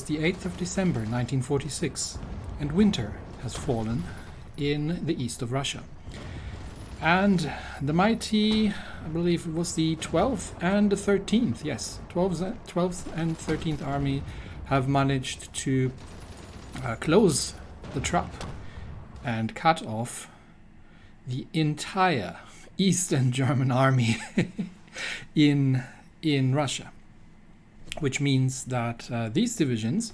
is the 8th of December 1946, and winter has fallen in the east of Russia. And the mighty, I believe it was the 12th and the 13th, yes, 12th and 13th Army have managed to close the trap and cut off the entire Eastern German army in Russia, which means that these divisions,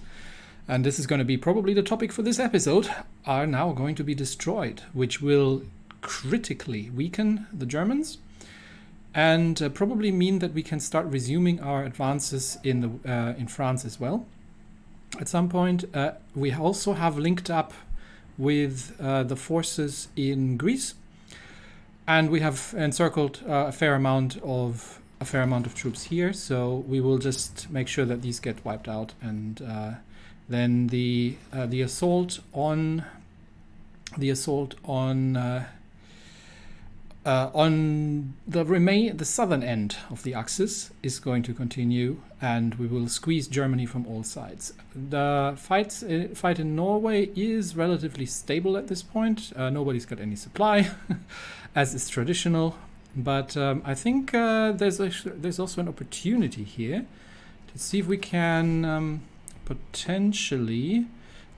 and this is going to be probably the topic for this episode, are now going to be destroyed, which will critically weaken the Germans and probably mean that we can start resuming our advances in France as well. At some point, we also have linked up with the forces in Greece, and we have encircled a fair amount of troops here. So we will just make sure that these get wiped out, and then the assault on the southern end of the Axis is going to continue, and we will squeeze Germany from all sides. The fight in Norway is relatively stable at this point. Nobody's got any supply, as is traditional. But I think there's also an opportunity here to see if we can potentially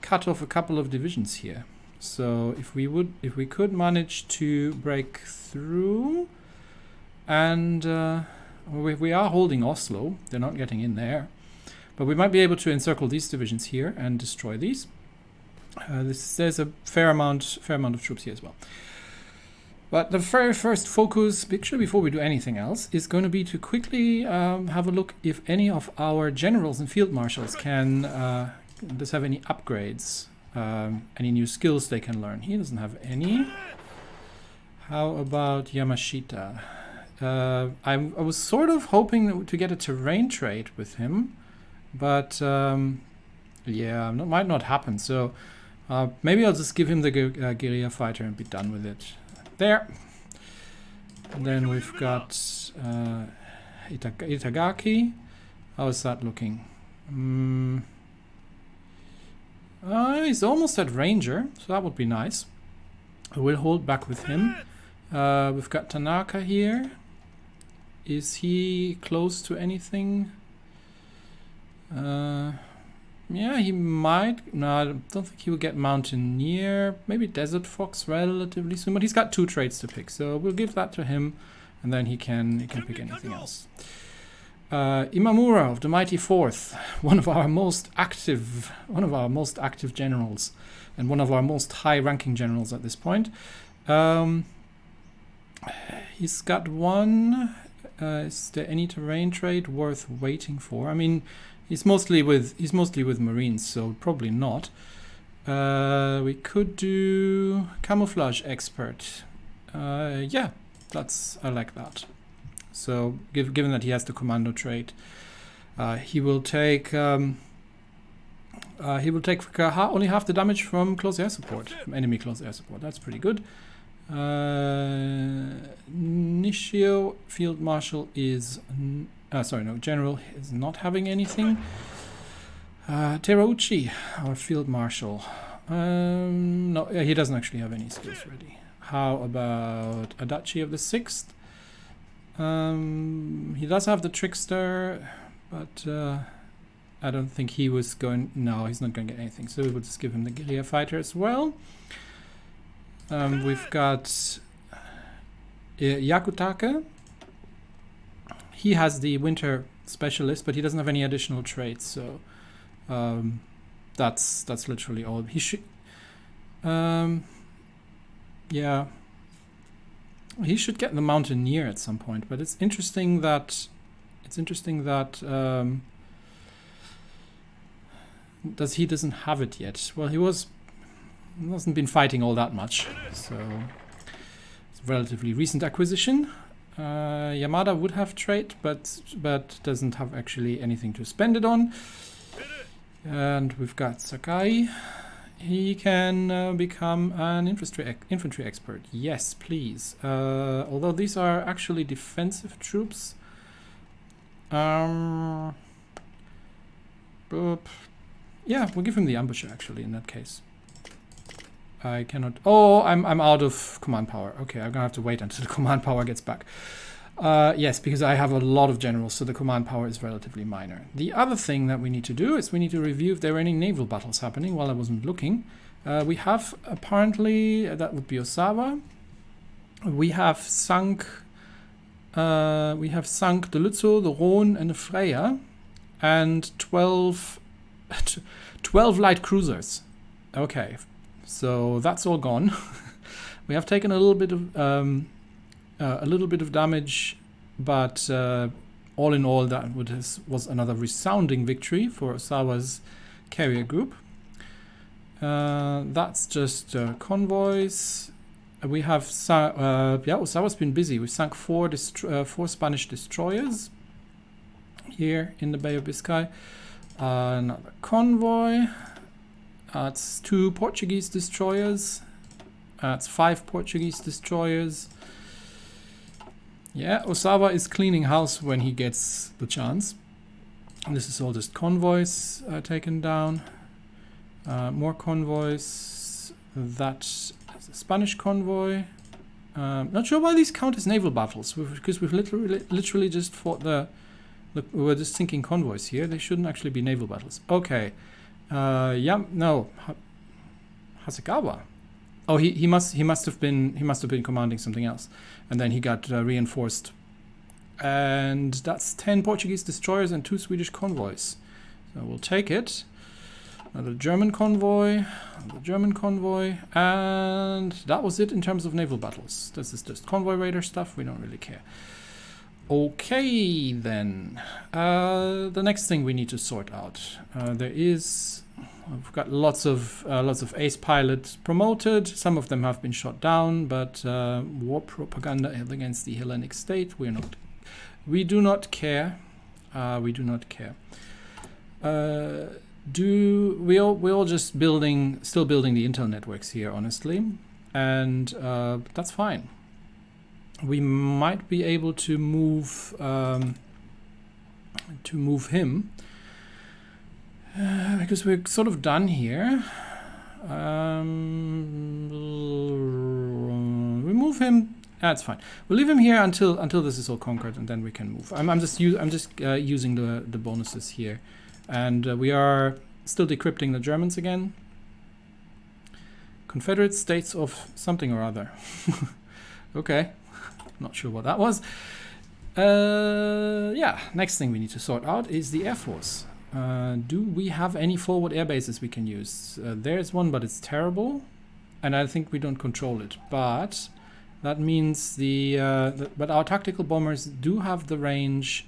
cut off a couple of divisions here. So if we could manage to break through, and we are holding Oslo, they're not getting in there, but we might be able to encircle these divisions here and destroy these. There's a fair amount of troops here as well. But the very first focus, actually before we do anything else, is going to be to quickly have a look if any of our generals and field marshals does have any upgrades. Any new skills they can learn. He doesn't have any. How about Yamashita? I was sort of hoping to get a terrain trait with him, but yeah, that might not happen. So maybe I'll just give him the guerrilla fighter and be done with it. There. And then we've got Itagaki. How is that looking? He's almost at Ranger, so that would be nice. We'll hold back with him. We've got Tanaka here. Is he close to anything? Yeah, he might. No, I don't think he will get Mountaineer. Maybe Desert Fox relatively soon, but he's got 2 traits to pick, so we'll give that to him, and then he can pick anything else. Imamura of the Mighty Fourth, one of our most active generals, and one of our most high-ranking generals at this point. He's got one. Is there any terrain trait worth waiting for? I mean, he's mostly with Marines, so probably not. We could do Camouflage Expert. Yeah, I like that. So, given that he has the commando trait, he will take only half the damage from close air support, from enemy close air support. That's pretty good. Nishio Field Marshal is General is not having anything. Terauchi, our Field Marshal, no, he doesn't actually have any skills ready. How about Adachi of the 6th? He does have the Trickster, but I don't think he was going. No, he's not going to get anything. So we will just give him the Guerilla Fighter as well. We've got Yakutake. He has the Winter Specialist, but he doesn't have any additional traits. So that's literally all. He should. Yeah. He should get the Mountaineer at some point, but it's interesting that he doesn't have it yet. Well, he hasn't been fighting all that much, so it's a relatively recent acquisition. Yamada would have trait, but doesn't have actually anything to spend it on. And we've got Sakai. He can become an infantry expert. Yes, please. Although these are actually defensive troops. Yeah, we'll give him the ambusher actually in that case. I cannot. Oh, I'm out of command power. Okay, I'm gonna have to wait until the command power gets back. Yes, because I have a lot of generals, so the command power is relatively minor. The other thing that we need to do is we need to review if there were any naval battles happening while I wasn't looking. We have apparently, that would be Osawa. We have sunk the Lützow, the Rhone, and the Freya, and 12 light cruisers. Okay, so that's all gone. We have taken a little bit of damage, but all in all, that was another resounding victory for Osawa's carrier group. That's just convoys. We have Osawa's been busy. We sunk 4 Spanish destroyers here in the Bay of Biscay. Another convoy. That's 2 Portuguese destroyers. That's 5 Portuguese destroyers. Yeah, Osawa is cleaning house when he gets the chance. And this is all just convoys taken down. More convoys. That is a Spanish convoy. Not sure why these count as naval battles, because we've literally just fought we were just sinking convoys here. They shouldn't actually be naval battles. Okay. Yeah, no. Hasegawa. Oh, he must have been commanding something else, and then he got reinforced. And that's 10 Portuguese destroyers and 2 Swedish convoys. So we'll take it. Another German convoy, and that was it in terms of naval battles. This is just convoy raider stuff. We don't really care. Okay, then. The next thing we need to sort out. We've got lots of ace pilots promoted. Some of them have been shot down, but war propaganda against the Hellenic state. We do not care. We're all just still building the intel networks here, honestly, and that's fine. We might be able to move him because we're sort of done here. We move him. That's fine. We'll leave him here until this is all conquered, and then we can move. I'm just using the bonuses here, and we are still decrypting the Germans again. Confederate States of something or other. Okay, not sure what that was. Yeah, next thing we need to sort out is the Air Force. Do we have any forward air bases we can use? There's one, but it's terrible, and I think we don't control it. But that means but our tactical bombers do have the range.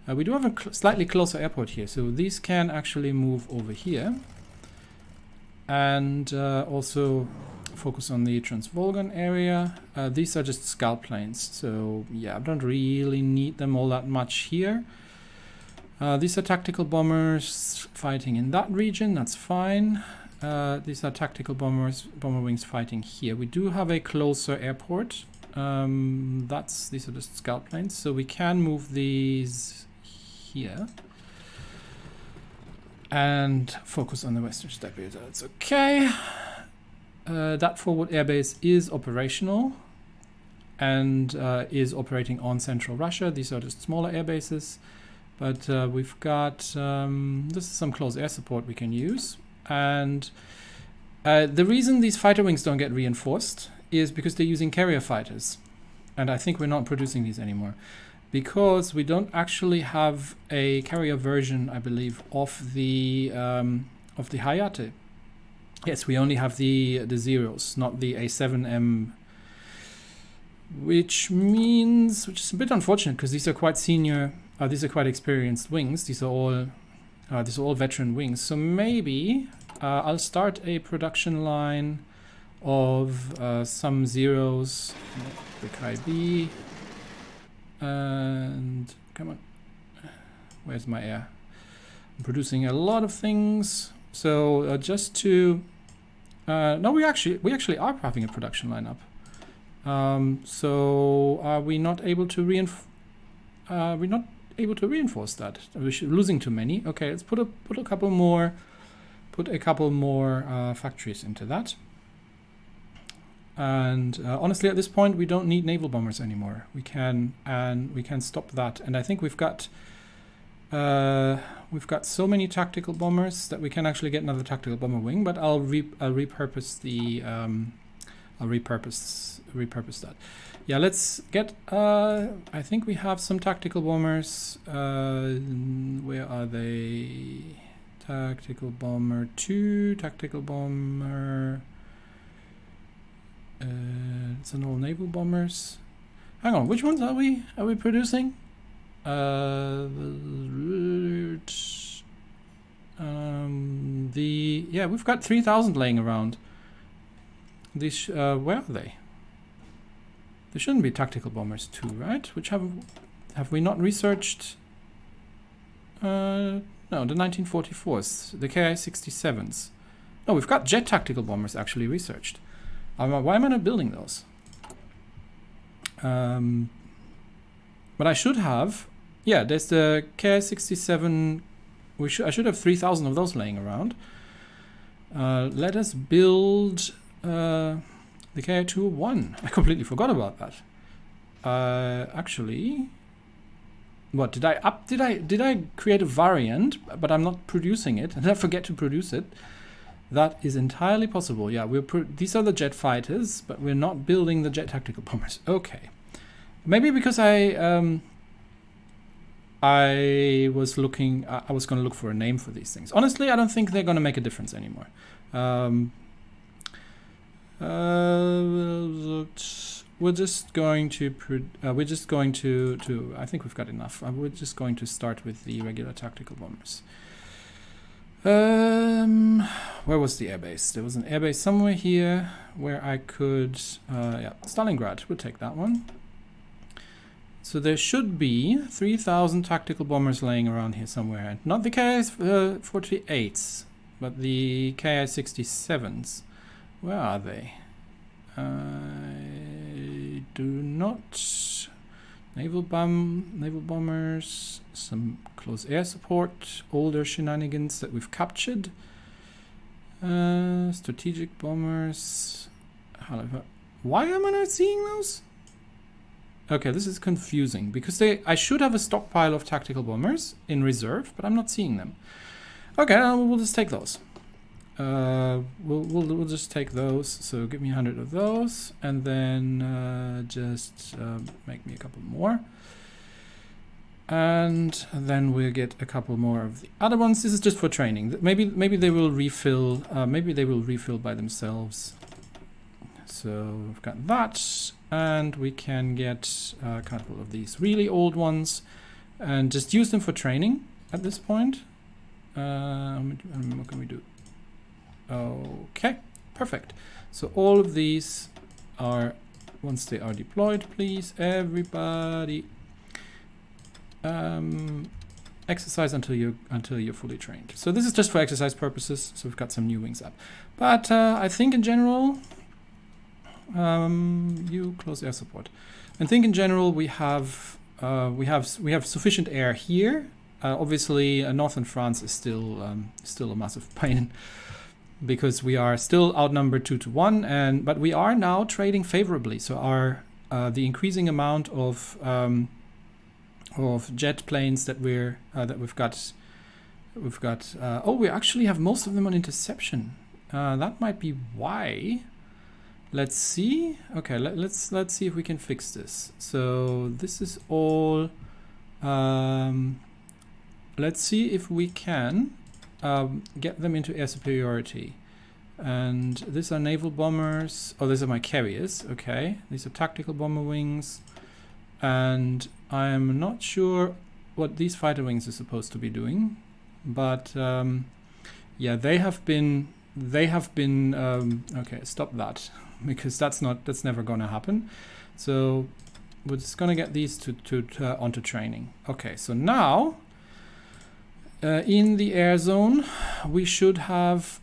We do have a slightly closer airport here, so these can actually move over here, and also focus on the Transvolgan area. These are just scout planes, so yeah, I don't really need them all that much here. These are tactical bombers fighting in that region, that's fine. These are tactical bomber wings fighting here. We do have a closer airport. These are just scout planes, so we can move these here and focus on the Western Steppe. That's okay. That forward airbase is operational and is operating on central Russia. These are just smaller air bases, but we've got this is some close air support we can use. And the reason these fighter wings don't get reinforced is because they're using carrier fighters, and I think we're not producing these anymore because we don't actually have a carrier version, I believe, of the Hayate. Yes, we only have the Zeros, not the A7M, which is a bit unfortunate because these are quite senior. These are quite experienced wings. These are all veteran wings. So maybe I'll start a production line of some Zeros, the KIB, and come on, where's my air? I'm producing a lot of things. So just to no, we actually are having a production lineup. So are we not able to reinforce that? We're losing too many. Okay, let's put a couple more put a couple more factories into that. And honestly, at this point, we don't need naval bombers anymore. We can stop that. And I think we've got so many tactical bombers that we can actually get another tactical bomber wing. But I'll repurpose the I'll repurpose that. Yeah, let's get. I think we have some tactical bombers. Where are they? Tactical bomber 2, tactical bomber. It's an all naval bombers. Hang on, which ones are we producing? Yeah, we've got 3,000 laying around. These where are they? There shouldn't be tactical bombers 2, right? Which have we not researched? No, the 1944s, the Ki-67s. No, we've got jet tactical bombers actually researched. Why am I not building those? But I should have. Yeah, there's the Ki-67. I should have 3,000 of those laying around. Let us build the Ki-201. I completely forgot about that. Actually, what did I create a variant, but I'm not producing it, and I forget to produce it? That is entirely possible. Yeah, these are the jet fighters, but we're not building the jet tactical bombers. Okay, maybe because I was looking. I was going to look for a name for these things. Honestly, I don't think they're going to make a difference anymore. We're just going to. I think we've got enough. We're just going to start with the regular tactical bombers. Where was the airbase? There was an airbase somewhere here where I could, yeah, Stalingrad, we'll take that one. So there should be 3,000 tactical bombers laying around here somewhere. Not the Ki-48s, but the Ki-67s. Where are they? I do not. Naval bombers, some close air support, older shenanigans that we've captured. Strategic bombers. Why am I not seeing those? Okay, this is confusing because I should have a stockpile of tactical bombers in reserve, but I'm not seeing them. Okay, we'll just take those. We'll just take those. So give me 100 of those, and then just make me a couple more, and then we'll get a couple more of the other ones. This is just for training. Maybe they will refill. Maybe they will refill by themselves. So we've got that, and we can get a couple of these really old ones, and just use them for training at this point. What can we do? Okay, perfect. So all of these are, once they are deployed, please everybody exercise until you're fully trained. So this is just for exercise purposes. So we've got some new wings up, but I think in general, you close air support. I think in general we have sufficient air here. Obviously, northern France is still a massive pain, because we are still outnumbered 2-1, but we are now trading favorably. So our the increasing amount of jet planes that we've got. Oh, we actually have most of them on interception. That might be why. Let's see. Okay, let's see if we can fix this. So this is all. Let's see if we can get them into air superiority. And these are naval bombers. Oh, these are my carriers. Okay, these are tactical bomber wings. And I am not sure what these fighter wings are supposed to be doing, but yeah, they have been. Okay, stop that, because that's never going to happen. So we're just going to get these onto training. Okay, so now. In the air zone, we should have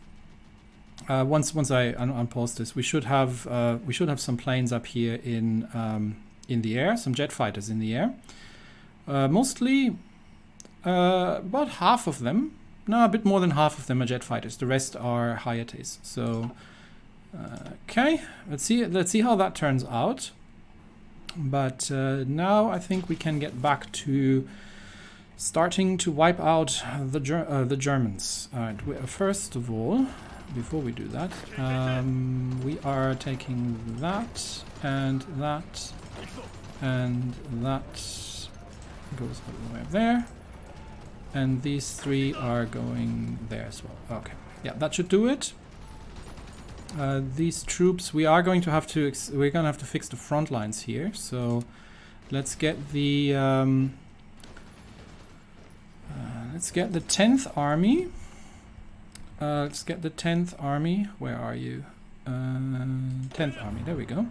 once I unpause this, we should have some planes up here in the air, some jet fighters in the air. Mostly, about half of them No, a bit more than half of them are jet fighters. The rest are Hayates. So, okay, let's see how that turns out. But now I think we can get back to starting to wipe out the Germans. All right, first of all, before we do that, we are taking that and that and that goes all the way up there, and these three are going there as well. Okay, yeah, that should do it. These troops, we're going to have to fix the front lines here. So let's get the 10th army. Let's get the 10th army. Where are you? 10th army. There we go.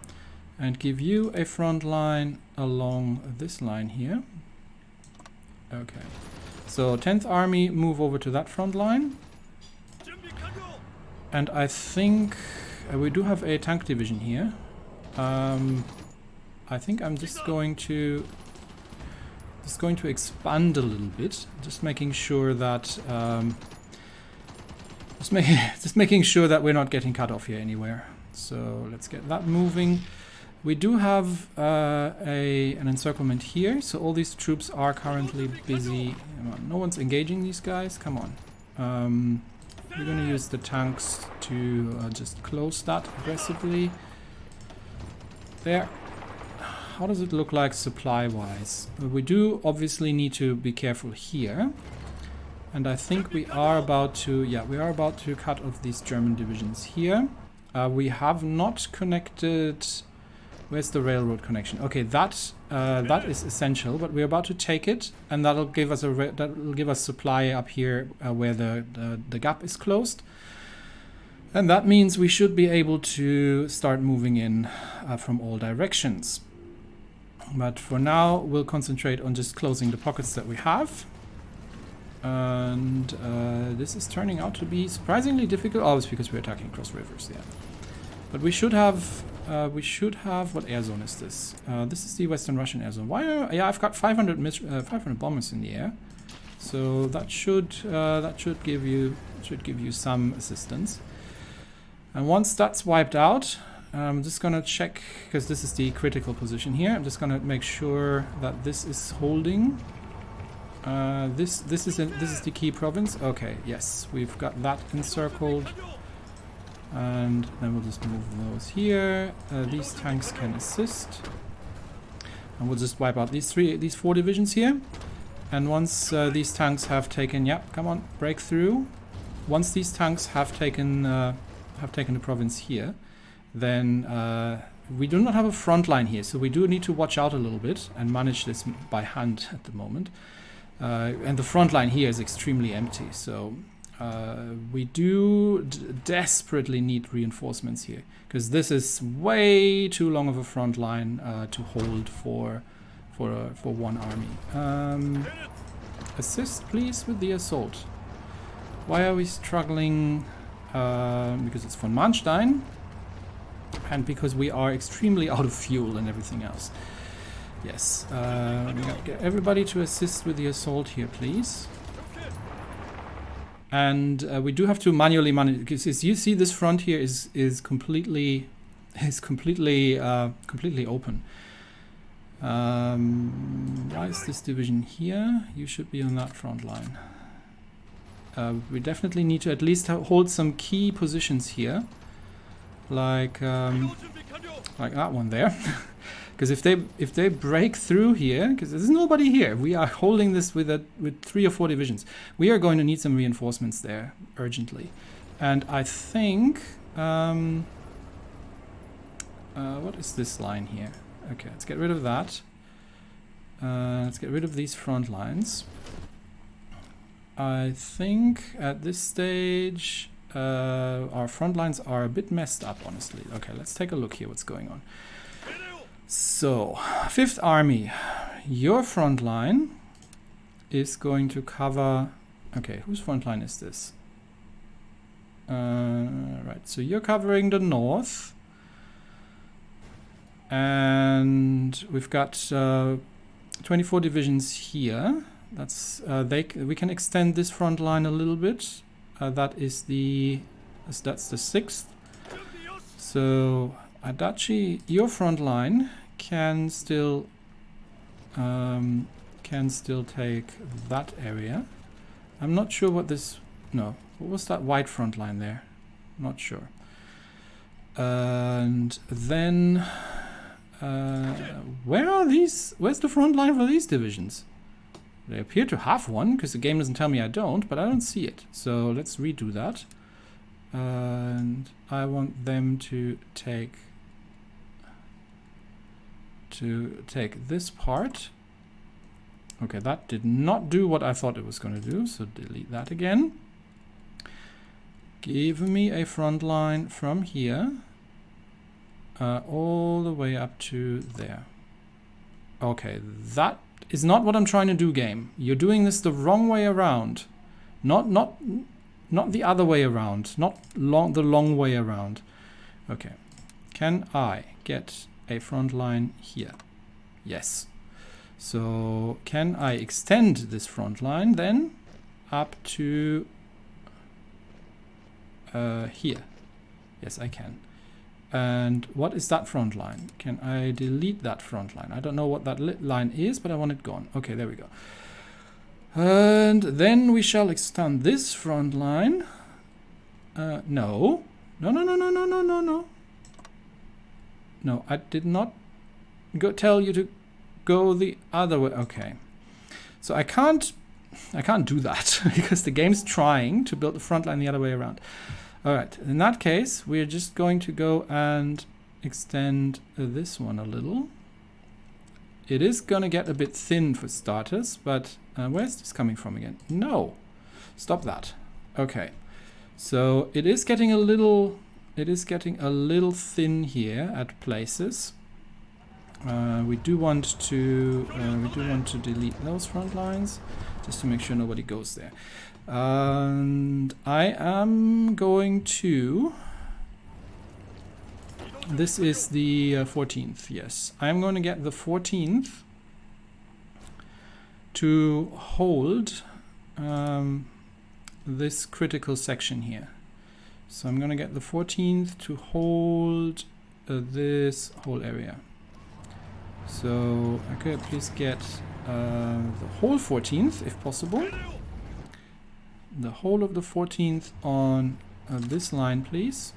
And give you a front line along this line here. Okay. So 10th army, move over to that front line. And I think we do have a tank division here. I think I'm just going to expand a little bit, just making sure that just making sure that we're not getting cut off here anywhere. So let's get that moving. We do have an encirclement here, so all these troops are currently busy. No one's engaging these guys. Come on. We're going to use the tanks to just close that aggressively. There. How does it look like supply-wise? We do obviously need to be careful here. And I think we are about to, yeah, we are about to cut off these German divisions here. We have not connected. Where's the railroad connection? Okay, that is essential, but we're about to take it, and that'll give us supply up here where the gap is closed, and that means we should be able to start moving in from all directions. But for now, we'll concentrate on just closing the pockets that we have, and this is turning out to be surprisingly difficult. Oh, it's because we're attacking across rivers, yeah. But we should have. What air zone is this? This is the Western Russian air zone. Yeah, I've got 500 bombers in the air, so that should give you some assistance. And once that's wiped out, I'm just gonna check, because this is the critical position here. I'm just gonna make sure that this is holding. This is the key province. Okay, yes, we've got that encircled. And then we'll just move those here. These tanks can assist, and we'll just wipe out these 4 divisions here. And once these tanks have taken, yeah, come on, break through. Once these tanks have taken the province here, then we do not have a front line here, so we do need to watch out a little bit and manage this by hand at the moment. And the front line here is extremely empty, so. We do desperately need reinforcements here, because this is way too long of a front line to hold for one army. Assist, please, with the assault. Why are we struggling? Because it's von Manstein, and because we are extremely out of fuel and everything else. Yes, we gotta get everybody to assist with the assault here, please. And we do have to manually manage, because as you see, this front here is completely open. Why is this division here? You should be on that front line. We definitely need to at least hold some key positions here, like that one there. Because if they break through here, because there's nobody here, we are holding this with 3 or 4 divisions. We are going to need some reinforcements there urgently, and I think what is this line here? Okay, let's get rid of that. Let's get rid of these front lines. I think at this stage our front lines are a bit messed up, honestly. Okay, let's take a look here. What's going on? So, 5th Army, your front line is going to cover... Okay, whose front line is this? Right, so you're covering the north. And we've got 24 divisions here. That's we can extend this front line a little bit. That's the 6th. So Adachi, your front line can still take that area. I'm not sure what this. No, what was that white front line there? Not sure. And then where are these? Where's the front line for these divisions? They appear to have one, because the game doesn't tell me I don't, but I don't see it. So let's redo that. And I want them to take this part. Okay, that did not do what I thought it was going to do, so delete that again. Give me a front line from here all the way up to there. Okay, that is not what I'm trying to do, game. You're doing this the wrong way around. Not the other way around. Not the long way around. Okay. Can I get a front line here? Yes. So can I extend this front line then up to here? Yes, I can. And what is that front line? Can I delete that front line? I don't know what that line is, but I want it gone. Okay, there we go. And then we shall extend this front line. No. No, I did not tell you to go the other way. Okay. So I can't do that because the game's trying to build the front line the other way around. All right, in that case, we're just going to go and extend this one a little. It is going to get a bit thin for starters, but where's this coming from again? No, stop that. Okay, so it is getting a little thin here at places. We do want to delete those front lines just to make sure nobody goes there. And I am going to. This is the 14th. Yes, I'm going to get the 14th to hold this critical section here. So I'm going to get the 14th to hold this whole area. So okay, please get the whole 14th if possible. The whole of the 14th on this line, please.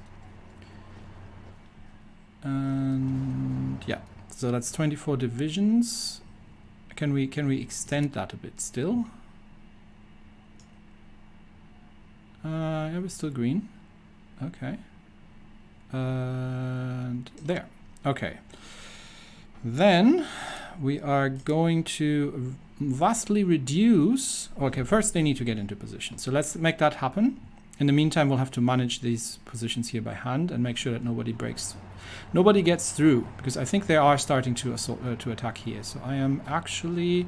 And yeah, so that's 24 divisions. Can we extend that a bit still? Yeah, we're still green. Okay. And there. Okay. Then we are going to vastly reduce. Okay, first they need to get into position. So let's make that happen. In the meantime, we'll have to manage these positions here by hand and make sure that nobody gets through, because I think they are starting to attack here. So I am actually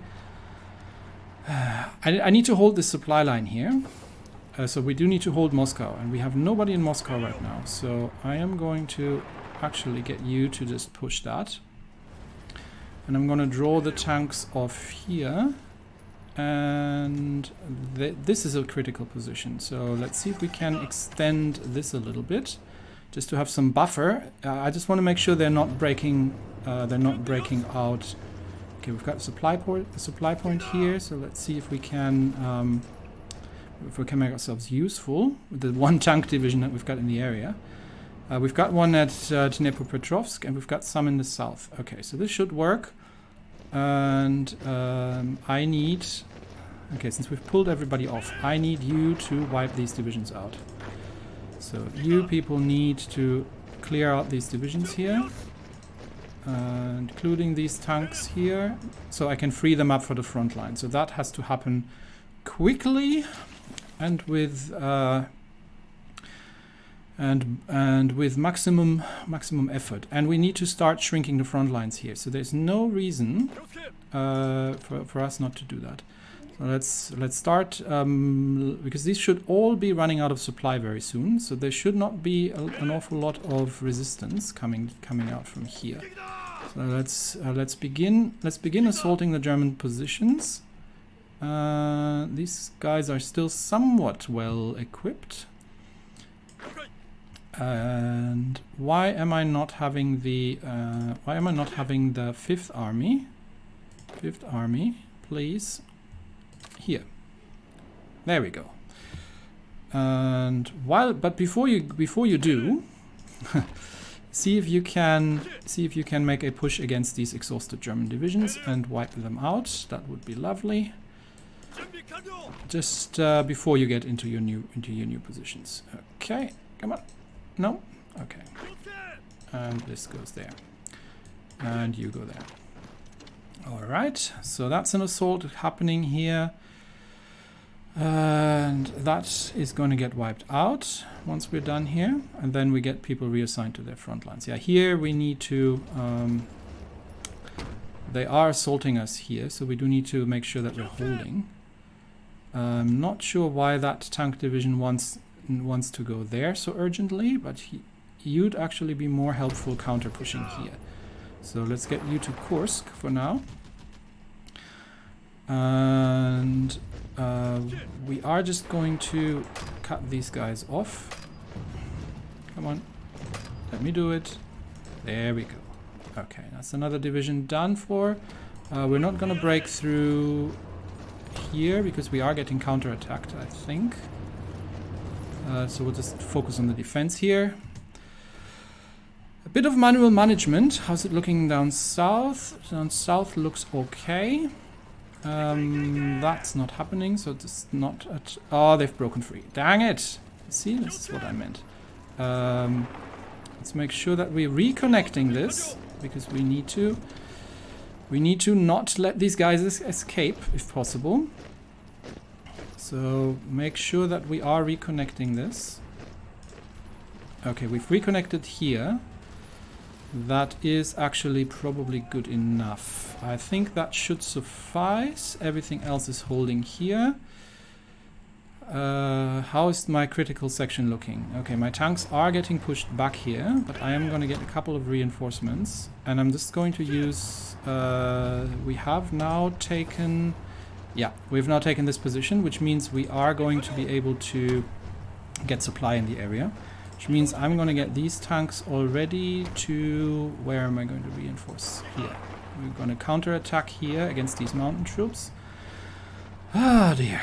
I need to hold this supply line here. So we do need to hold Moscow, and we have nobody in Moscow right now. So I am going to actually get you to just push that. And I'm going to draw the tanks off here. And this is a critical position. So let's see if we can extend this a little bit, just to have some buffer. I just want to make sure they're not breaking out. Okay, we've got a supply point here. So let's see if we can make ourselves useful with the one tank division that we've got in the area. We've got one at Dnipropetrovsk, and we've got some in the south. Okay, so this should work. And I need... Okay, since we've pulled everybody off, I need you to wipe these divisions out. So you people need to clear out these divisions here, including these tanks here, so I can free them up for the front line. So that has to happen quickly and with with maximum effort. And we need to start shrinking the front lines here. So there's no reason for us not to do that. So let's start, because these should all be running out of supply very soon. So there should not be an awful lot of resistance coming out from here. So let's begin assaulting the German positions. These guys are still somewhat well equipped. And why am I not having the Fifth Army? Fifth Army, please. Here. There we go. And before you do, see if you can make a push against these exhausted German divisions and wipe them out. That would be lovely. Just before you get into your new positions. Okay, come on. No? Okay. And this goes there. And you go there. Alright, so that's an assault happening here. And that is going to get wiped out once we're done here. And then we get people reassigned to their front lines. Yeah, here we need to... they are assaulting us here, so we do need to make sure that we're holding. I'm not sure why that tank division wants to go there so urgently, but you'd actually be more helpful counter pushing here. So let's get you to Kursk for now. And we are just going to cut these guys off. Come on, let me do it. There we go. Okay, that's another division done for. We're not going to break through here because we are getting counterattacked, I think. So we'll just focus on the defense here. A bit of manual management. How's it looking down south? Down south looks okay. That's not happening, so it's not at... Oh, they've broken free. Dang it! See, this is what I meant. Let's make sure that we're reconnecting this, because we need to not let these guys escape, if possible. So make sure that we are reconnecting this. Okay, we've reconnected here. That is actually probably good enough. I think that should suffice. Everything else is holding here. How is my critical section looking? Okay, my tanks are getting pushed back here, but I am going to get a couple of reinforcements. And I'm just going to use... we have now taken... Yeah, we've now taken this position, which means we are going to be able to get supply in the area. Which means I'm going to get these tanks already to... Where am I going to reinforce? Here. We're going to counterattack here against these mountain troops. Ah, dear.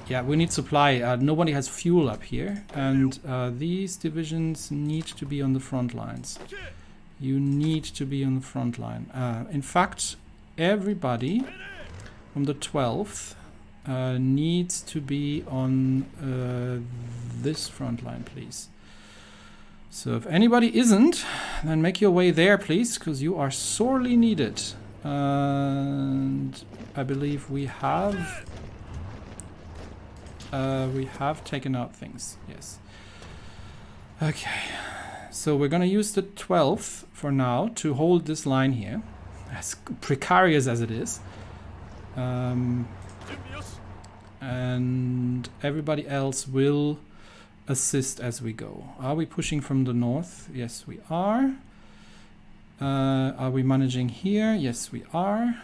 Yeah, we need supply. Nobody has fuel up here. And these divisions need to be on the front lines. You need to be on the front line. In fact, everybody from the 12th needs to be on this front line, please. So if anybody isn't, then make your way there, please, because you are sorely needed. And I believe we have taken out things. Yes. Okay. So we're going to use the 12th for now to hold this line here, as precarious as it is. And everybody else will assist as we go. Are we pushing from the north? Yes, we are. Are we managing here? Yes, we are.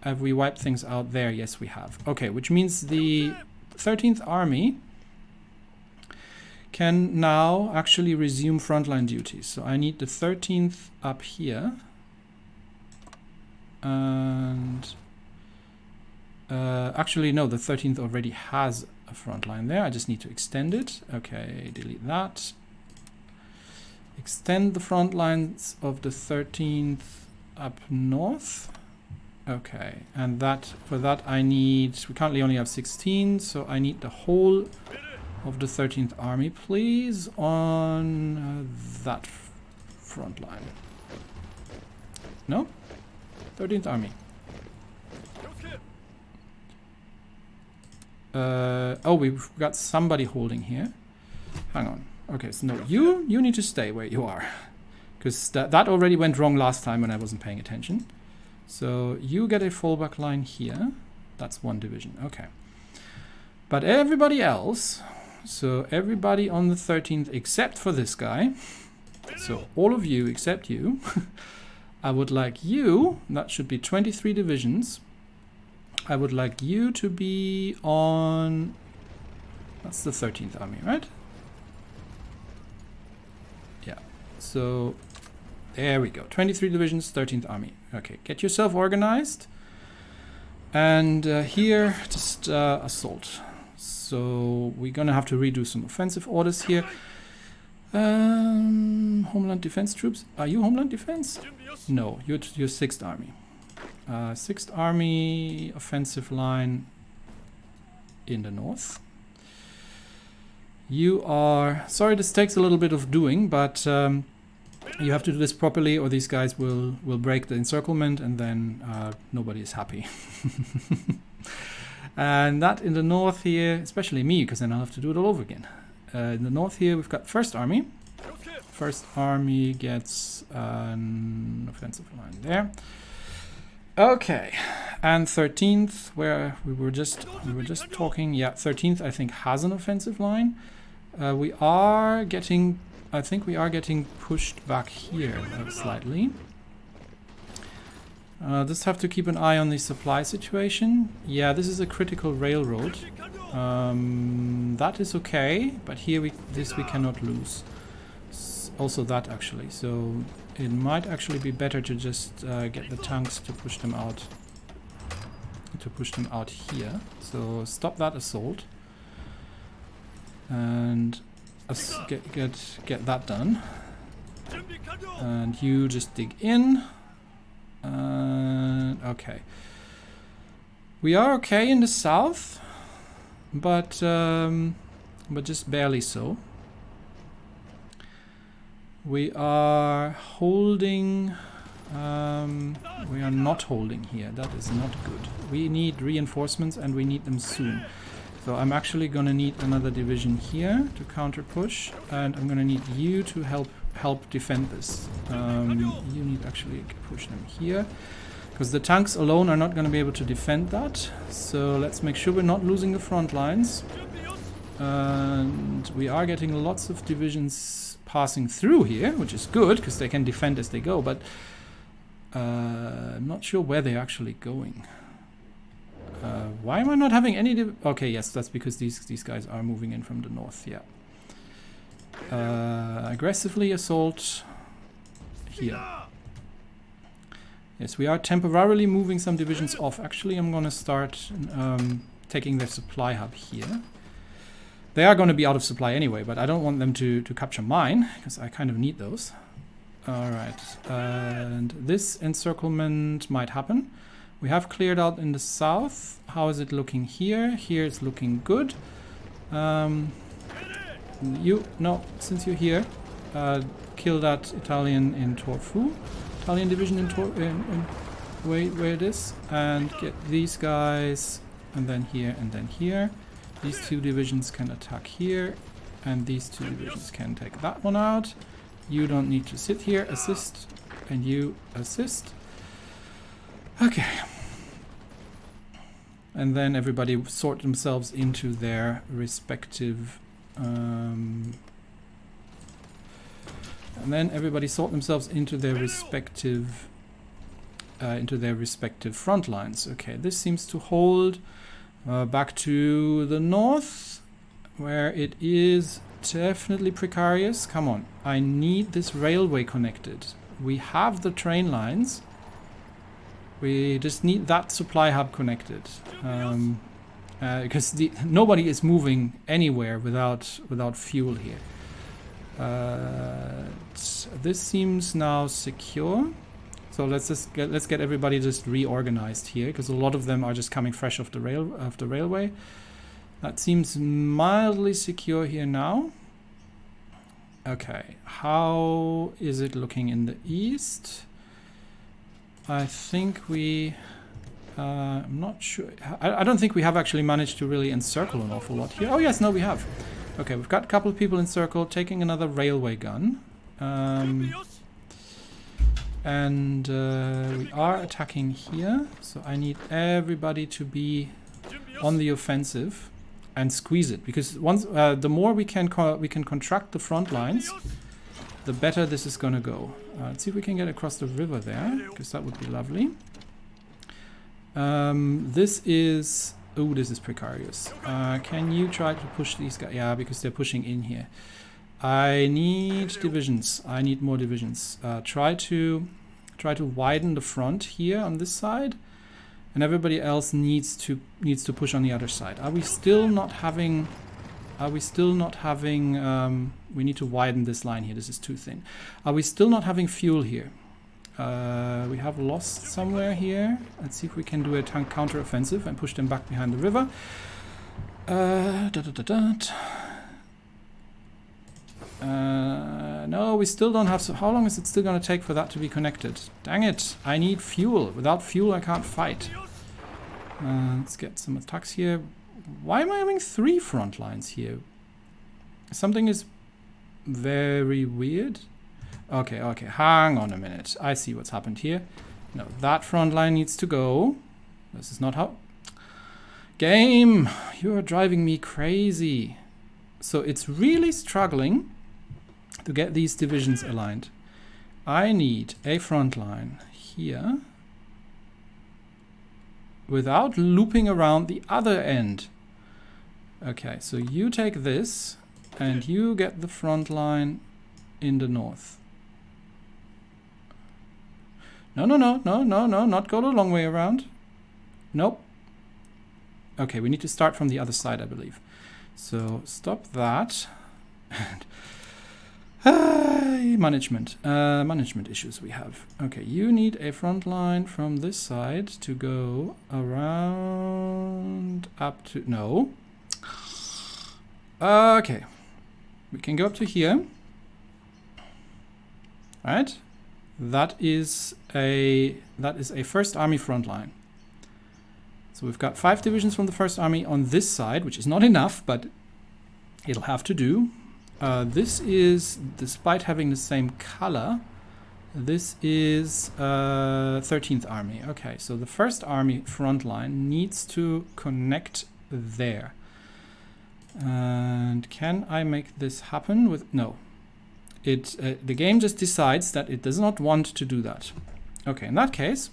Have we wiped things out there? Yes, we have. Okay, which means the 13th Army can now actually resume frontline duties. So I need the 13th up here. And actually, no, the 13th already has a front line there. I just need to extend it. Okay, delete that. Extend the front lines of the 13th up north. Okay, and that for that I need... We currently only have 16, so I need the whole of the 13th Army, please, on that front line. No? 13th Army. Oh, we've got somebody holding here. Hang on. Okay, so no, you need to stay where you are. Because that already went wrong last time when I wasn't paying attention. So you get a fallback line here. That's one division. Okay. But everybody else, so everybody on the 13th except for this guy, so all of you except you, I would like you, that should be 23 divisions. I would like you to be on... That's the 13th Army, right? Yeah. So there we go. 23 divisions, 13th Army. Okay, get yourself organized. And here, just assault. So we're gonna have to redo some offensive orders here. Homeland Defense troops. Are you Homeland Defense? No, you're 6th Army. 6th Army offensive line in the north. You are... Sorry, this takes a little bit of doing, but you have to do this properly or these guys will break the encirclement and then nobody is happy. And that in the north here, especially me, because then I'll have to do it all over again. In the north here, we've got 1st Army. 1st Army gets an offensive line there. Okay, and 13th, where we were just talking. Yeah, 13th I think has an offensive line. We are getting, I think we are getting pushed back here slightly. Just have to keep an eye on the supply situation. Yeah, this is a critical railroad. That is okay, but here we cannot lose. Also that actually, so it might actually be better to just get the tanks to push them out. Here. So stop that assault and get that done. And you just dig in. Okay. We are okay in the south, but just barely so. We are holding. We are not holding here. That is not good. We need reinforcements and we need them soon. So I'm actually going to need another division here to counter push, and I'm going to need you to help defend this. You need actually push them here, because the tanks alone are not going to be able to defend that. So let's make sure we're not losing the front lines. And we are getting lots of divisions passing through here, which is good because they can defend as they go, but I'm not sure where they're actually going. Why am I not having any okay, yes, that's because these guys are moving in from the north, yeah. Aggressively assault here. Yes, we are temporarily moving some divisions off. Actually, I'm going to start taking their supply hub here. They are going to be out of supply anyway, but I don't want them to capture mine, because I kind of need those. Alright, and this encirclement might happen. We have cleared out in the south. How is it looking here? Here it's looking good. Since you're here, kill that Italian in Torfu. Italian division in where it is. And get these guys, and then here, and then here. These two divisions can attack here, and these two divisions can take that one out. You don't need to sit here, assist, and you assist. Okay. And then everybody sort themselves into their respective front lines. Okay, this seems to hold. Back to the north, where it is definitely precarious. Come on, I need this railway connected. We have the train lines. We just need that supply hub connected, because nobody is moving anywhere without fuel here. This seems now secure. So let's get everybody just reorganized here, because a lot of them are just coming fresh off the railway. That seems mildly secure here now. Okay, how is it looking in the east? I think we... I'm not sure. I don't think we have actually managed to really encircle an awful lot here. Oh yes, no, we have. Okay, we've got a couple of people encircled, taking another railway gun. And we are attacking here, so I need everybody to be on the offensive and squeeze it, because once the more we can contract the front lines, the better this is going to go. Let's see if we can get across the river there, because that would be lovely. This is... Oh, this is precarious. Can you try to push these guys? Yeah, because they're pushing in here. I need divisions. I need more divisions. Try to widen the front here on this side, and everybody else needs to push on the other side. Are we still not having? We need to widen this line here. This is too thin. Are we still not having fuel here? We have lost somewhere here. Let's see if we can do a counter-offensive and push them back behind the river. No, we still don't have... So how long is it still going to take for that to be connected? Dang it, I need fuel. Without fuel, I can't fight. Let's get some attacks here. Why am I having 3 front lines here? Something is very weird. Okay, hang on a minute. I see what's happened here. No, that front line needs to go. This is not how... Game! You're driving me crazy. So it's really struggling to get these divisions aligned. I need a front line here without looping around the other end. Okay, so you take this and you get the front line in the north. No, not go the long way around. Nope. Okay, we need to start from the other side, I believe. So stop that. Management issues we have. Okay, you need a front line from this side to go around up to... No. Okay. We can go up to here. Right? That is a First Army front line. So we've got 5 divisions from the First Army on this side, which is not enough, but it'll have to do. This is, despite having the same color, this is 13th Army. Okay, so the First Army front line needs to connect there. And can I make this happen with... No. The game just decides that it does not want to do that. Okay, in that case,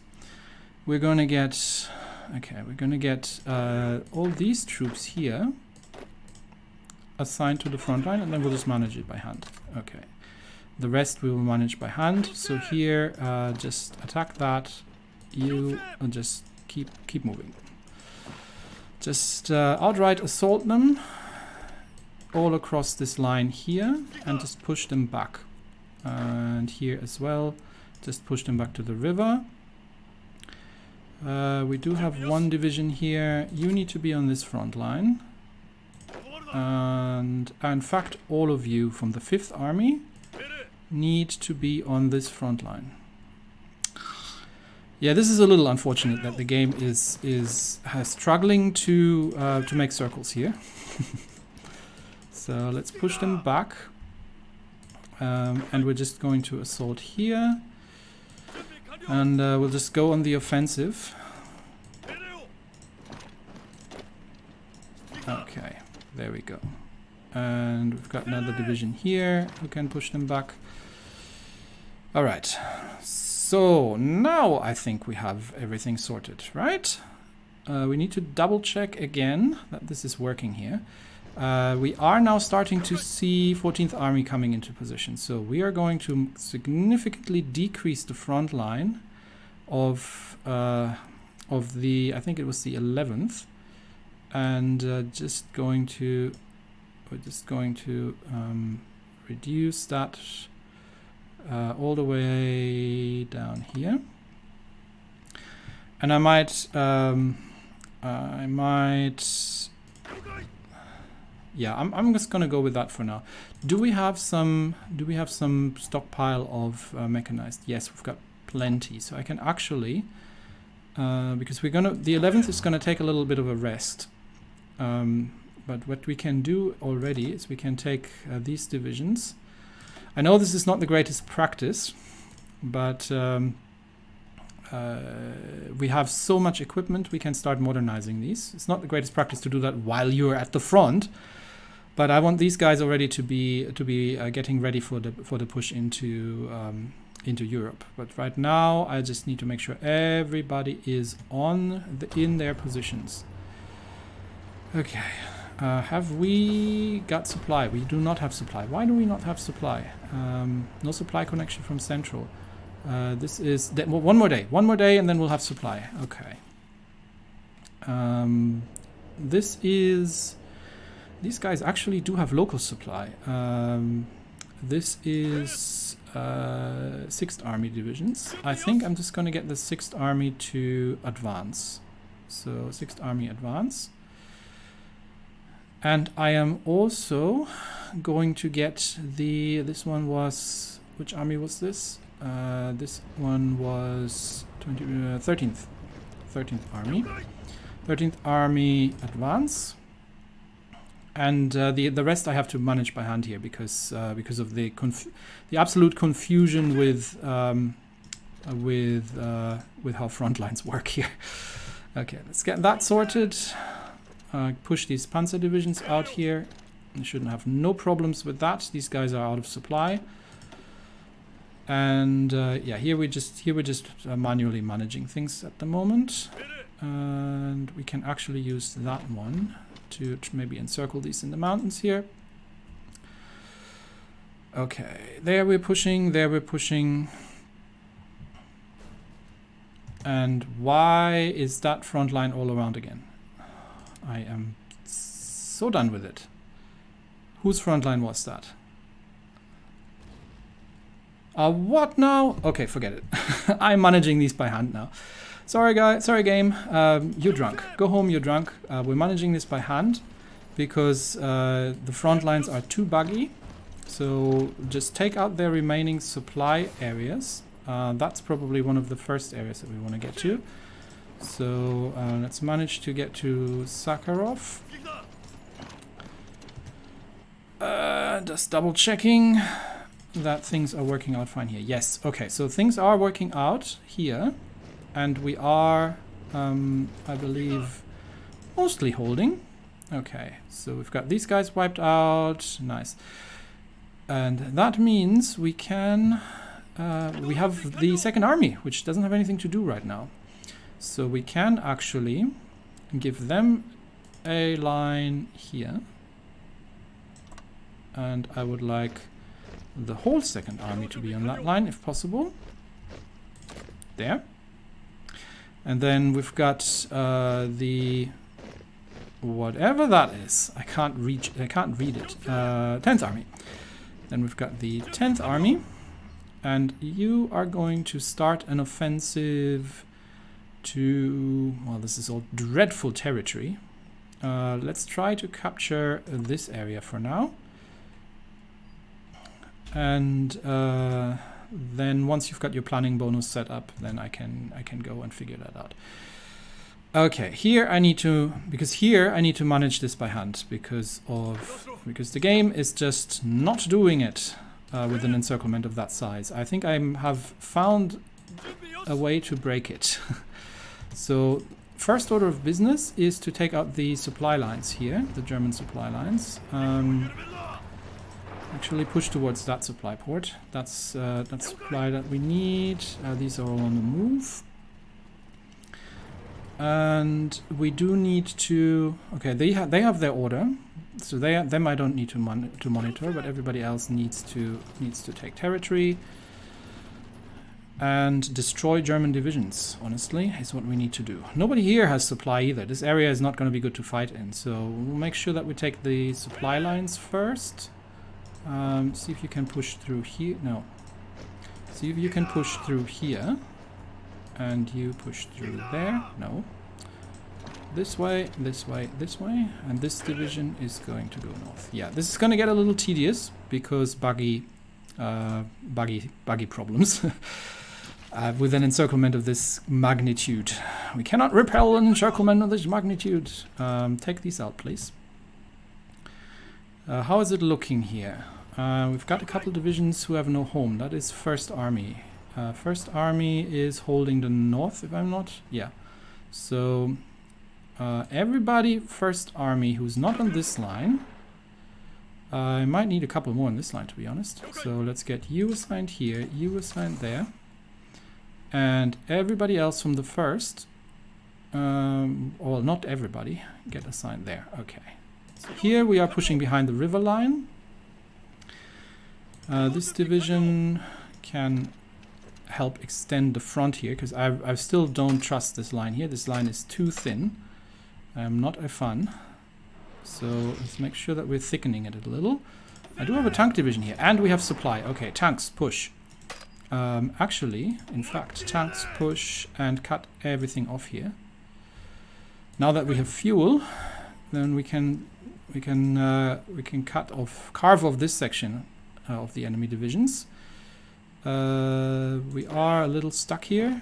we're going to get... Okay, we're going to get all these troops here assigned to the front line, and then we'll just manage it by hand. Okay. The rest we will manage by hand. So here, just attack that. You just keep moving. Just outright assault them all across this line here and just push them back. And here as well, just push them back to the river. We do have 1 division here. You need to be on this front line. And in fact, all of you from the 5th Army need to be on this front line. Yeah, this is a little unfortunate that the game is struggling to make circles here. So let's push them back. And we're just going to assault here. And we'll just go on the offensive. Okay, there we go. And we've got another division here who can push them back. Alright, so now I think we have everything sorted, right? We need to double check again that this is working here. We are now starting to see 14th Army coming into position. So we are going to significantly decrease the front line of the, I think it was the 11th. And we're just going to reduce that all the way down here. And I might yeah, I'm just gonna go with that for now. Do we have some stockpile of mechanized? Yes, we've got plenty. So I can actually because the 11th is gonna take a little bit of a rest. But what we can do already is we can take these divisions. I know this is not the greatest practice, but we have so much equipment we can start modernizing these. It's not the greatest practice to do that while you're at the front, but I want these guys already to be getting ready for the push into into Europe. But right now, I just need to make sure everybody is in their positions. Okay. Have we got supply? We do not have supply. Why do we not have supply? No supply connection from Central. This is... one more day. One more day and then we'll have supply. Okay. This is... These guys actually do have local supply. This is 6th Army divisions. I think I'm just going to get the 6th Army to advance. So 6th Army advance. And I am also going to get the... This one was... Which army was this? This one was 13th. 13th Army. 13th Army advance. And the rest I have to manage by hand here because of the absolute confusion with how front lines work here. Okay, let's get that sorted. Push these panzer divisions out here. We shouldn't have no problems with that. These guys are out of supply. And yeah, here we're just manually managing things at the moment. And we can actually use that one to maybe encircle these in the mountains here. Okay, there we're pushing, there we're pushing. And why is that front line all around again? I am so done with it. Whose front line was that? What now? Okay, forget it. I'm managing these by hand now. Sorry, guys. Sorry, game. You're drunk. Go home, you're drunk. We're managing this by hand because the front lines are too buggy. So just take out their remaining supply areas. That's probably one of the first areas that we want to get to. So let's manage to get to Sakharov. Just double checking that things are working out fine here. Yes, okay, so things are working out here. And we are, I believe, mostly holding. Okay, so we've got these guys wiped out. Nice. And that means we can... we have the 2nd Army, which doesn't have anything to do right now. So we can actually give them a line here. And I would like the whole 2nd Army to be on that line, if possible. There. And then we've got the... whatever that is. I can't read it. 10th Army. Then we've got the 10th Army. And you are going to start an offensive to... Well, this is all dreadful territory. Let's try to capture this area for now. And then once you've got your planning bonus set up, then I can go and figure that out. Okay, here I need to manage this by hand because the game is just not doing it with an encirclement of that size. I think I have found a way to break it. So first order of business is to take out the supply lines here, the German supply lines. Actually push towards that supply port. That's supply that we need. These are all on the move. And we do need to... Okay, they have their order. So them I don't need to monitor, but everybody else needs to take territory. And destroy German divisions, honestly, is what we need to do. Nobody here has supply either. This area is not going to be good to fight in. So we'll make sure that we take the supply lines first. See if you can push through here. No. See if you can push through here. And you push through there. No. This way, this way, this way. And this division is going to go north. Yeah, this is going to get a little tedious because buggy problems. With an encirclement of this magnitude. We cannot repel an encirclement of this magnitude. Take these out, please. How is it looking here? We've got a couple divisions who have no home. That is 1st Army. 1st Army is holding the north, if I'm not... Yeah. So, everybody 1st Army who's not on this line I might need a couple more on this line, to be honest. So let's get you assigned here, you assigned there. And everybody else from the first, well, not everybody, get assigned there. Okay. So here we are pushing behind the river line. This division can help extend the front here, because I still don't trust this line here. This line is too thin. I'm not a fan. So let's make sure that we're thickening it a little. I do have a tank division here, and we have supply. Okay, tanks, push. Actually, in fact, tanks, push, and cut everything off here. Now that we have fuel, then we can carve off this section of the enemy divisions. We are a little stuck here,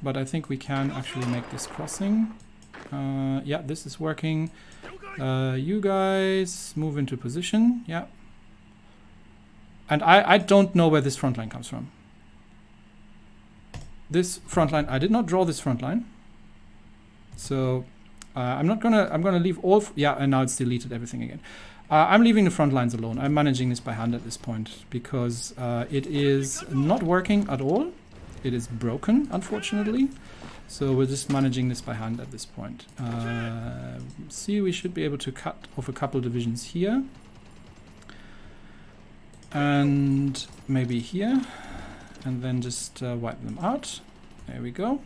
but I think we can actually make this crossing. Yeah, this is working. You guys move into position. Yeah. And I don't know where this front line comes from. This front line, I did not draw this front line. So I'm gonna leave all, yeah, and now it's deleted everything again. I'm leaving the front lines alone. I'm managing this by hand at this point because it is not working at all. It is broken, unfortunately. So we're just managing this by hand at this point. See, we should be able to cut off a couple divisions here. And maybe here. And then just wipe them out. There we go.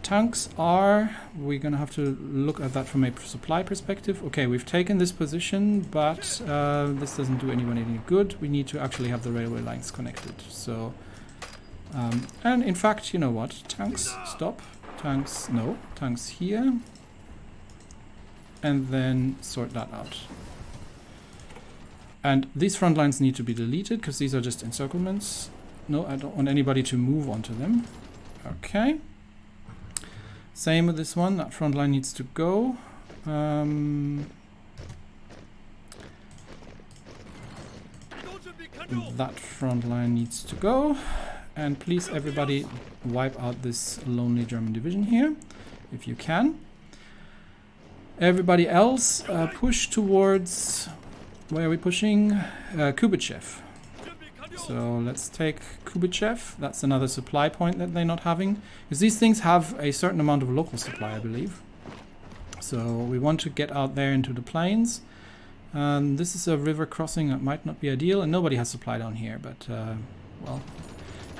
Tanks are... We're going to have to look at that from a supply perspective. Okay, we've taken this position, but this doesn't do anyone any good. We need to actually have the railway lines connected. So... and in fact, you know what? Tanks, stop. Tanks, no. Tanks here. And then sort that out. And these front lines need to be deleted because these are just encirclements. No, I don't want anybody to move onto them. Okay. Same with this one. That front line needs to go. That front line needs to go. And please, everybody, wipe out this lonely German division here, if you can. Everybody else, push towards... Where are we pushing? Kubichev. So let's take Kubichev. That's another supply point that they're not having. Because these things have a certain amount of local supply, I believe. So we want to get out there into the plains. This is a river crossing that might not be ideal. And nobody has supply down here, but, well...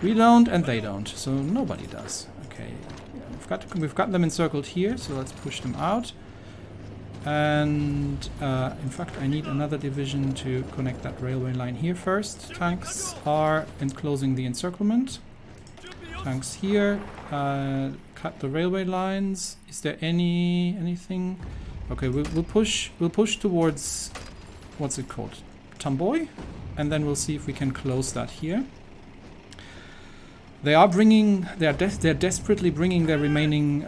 We don't, and they don't, so nobody does. Okay, yeah, we've got them encircled here, so let's push them out. And in fact, I need another division to connect that railway line here first. Tanks are enclosing the encirclement. Tanks here. Cut the railway lines. Is there anything? Okay, we'll push towards, what's it called? Tamboy, and then we'll see if we can close that here. They are they're desperately bringing their remaining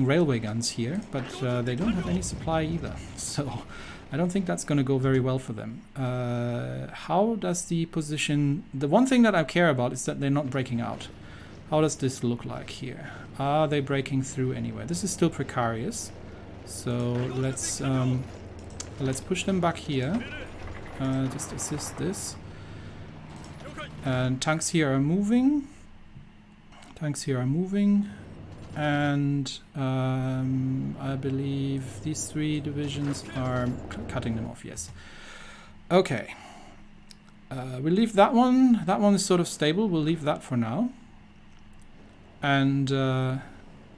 railway guns here, but they don't have any supply either. So I don't think that's going to go very well for them. How does the position... The one thing that I care about is that they're not breaking out. How does this look like here? Are they breaking through anywhere? This is still precarious. So let's push them back here. Just assist this. And tanks here are moving. Tanks here are moving, and I believe these three divisions are cutting them off, yes. Okay. We'll leave that one. That one is sort of stable. We'll leave that for now. And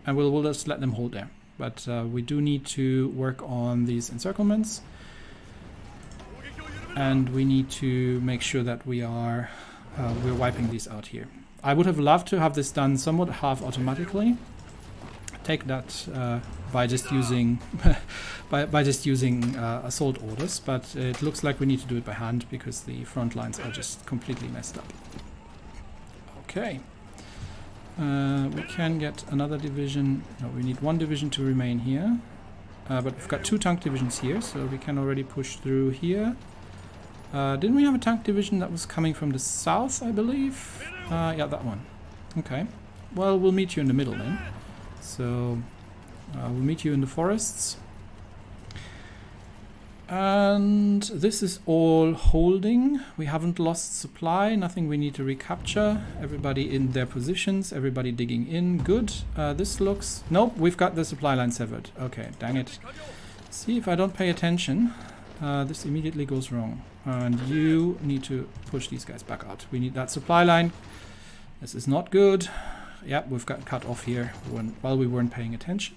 we'll just let them hold there. But we do need to work on these encirclements. And we need to make sure that we're wiping these out here. I would have loved to have this done somewhat half automatically. Take that by just using assault orders, but it looks like we need to do it by hand because the front lines are just completely messed up. Okay. We can get another division. No, we need one division to remain here. But we've got two tank divisions here, so we can already push through here. Didn't we have a tank division that was coming from the south, I believe? Yeah, that one. Okay. Well, we'll meet you in the middle then. So, we'll meet you in the forests. And this is all holding. We haven't lost supply, nothing we need to recapture. Everybody in their positions, everybody digging in. Good. This looks... Nope, we've got the supply line severed. Okay, dang it. See, if I don't pay attention, this immediately goes wrong. And you need to push these guys back out. We need that supply line. This is not good. Yep, we've got cut off here while we weren't paying attention.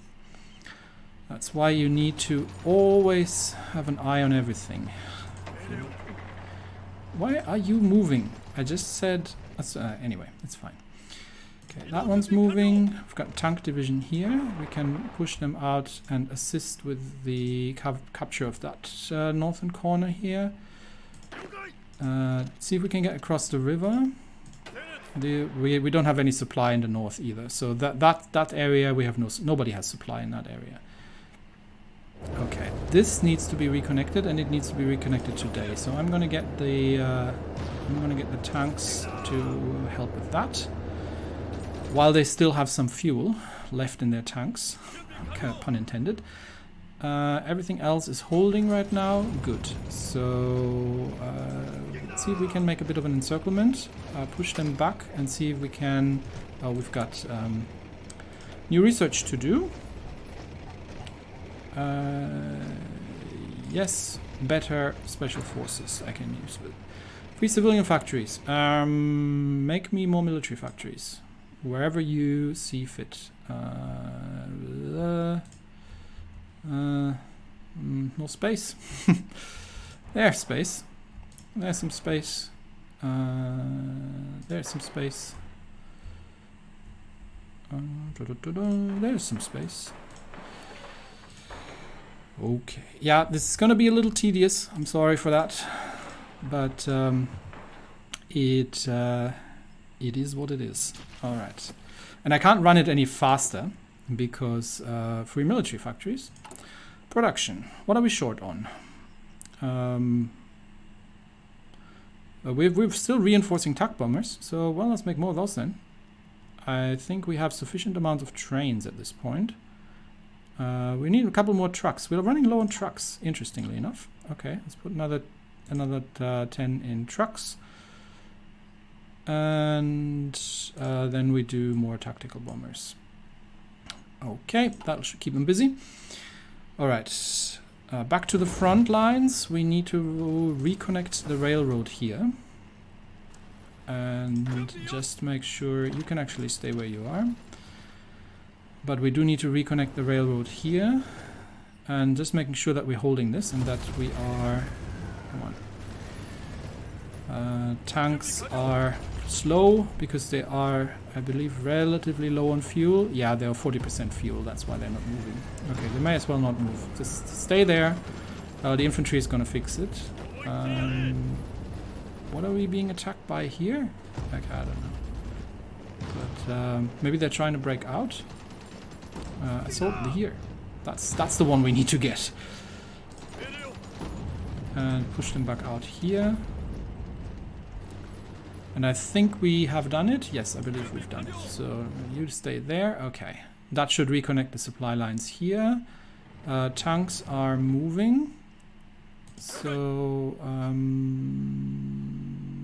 That's why you need to always have an eye on everything. Why are you moving? I just said... anyway, it's fine. Okay, that one's moving. We've got tank division here. We can push them out and assist with the capture of that northern corner here. See if we can get across the river. We don't have any supply in the north either. So that area, we have nobody has supply in that area. Okay, this needs to be reconnected, and it needs to be reconnected today. So I'm gonna get the tanks to help with that, while they still have some fuel left in their tanks. Okay, pun intended. Everything else is holding right now. Good. So let's see if we can make a bit of an encirclement. Push them back and see if we can. We've got new research to do. Yes, better special forces I can use with. Free civilian factories. Make me more military factories. Wherever you see fit. No space. There's space. There's some space. There's some space. There's some space. Okay. Yeah, this is gonna be a little tedious. I'm sorry for that, but it is what it is. All right, and I can't run it any faster because free military factories. Production. What are we short on? We're still reinforcing TAC bombers, so well, let's make more of those then. I think we have sufficient amount of trains at this point. We need a couple more trucks. We're running low on trucks, interestingly enough. Okay, let's put another 10 in trucks. And then we do more tactical bombers. Okay, that should keep them busy. All right, back to the front lines. We need to reconnect the railroad here. And just make sure you can actually stay where you are. But we do need to reconnect the railroad here. And just making sure that we're holding this and that we are... Come on. Tanks are slow because they are, I believe, relatively low on fuel. Yeah, they are 40% fuel. That's why they're not moving. Okay, they may as well not move. Just stay there. The infantry is going to fix it. What are we being attacked by here? Like, I don't know. But maybe they're trying to break out. Assault here. That's the one we need to get. And push them back out here. And I think we have done it. Yes, I believe we've done it. So you stay there. Okay. That should reconnect the supply lines here. Tanks are moving. So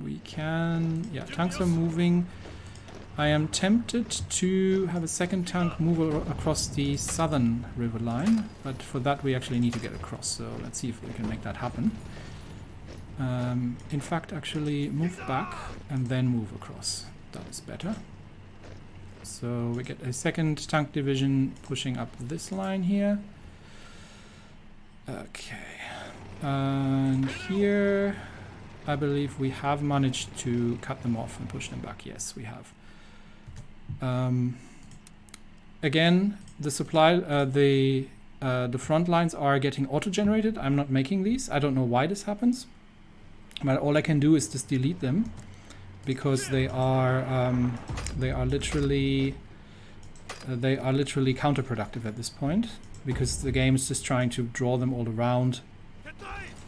we can... Yeah, tanks are moving. I am tempted to have a second tank move across the southern river line. But for that we actually need to get across. So let's see if we can make that happen. In fact, actually move back and then move across. That is better. So we get a second tank division pushing up this line here. Okay. And here, I believe we have managed to cut them off and push them back. Yes, we have. Again, the supply, the front lines are getting auto-generated. I'm not making these. I don't know why this happens. But all I can do is just delete them because they are literally counterproductive at this point because the game is just trying to draw them all around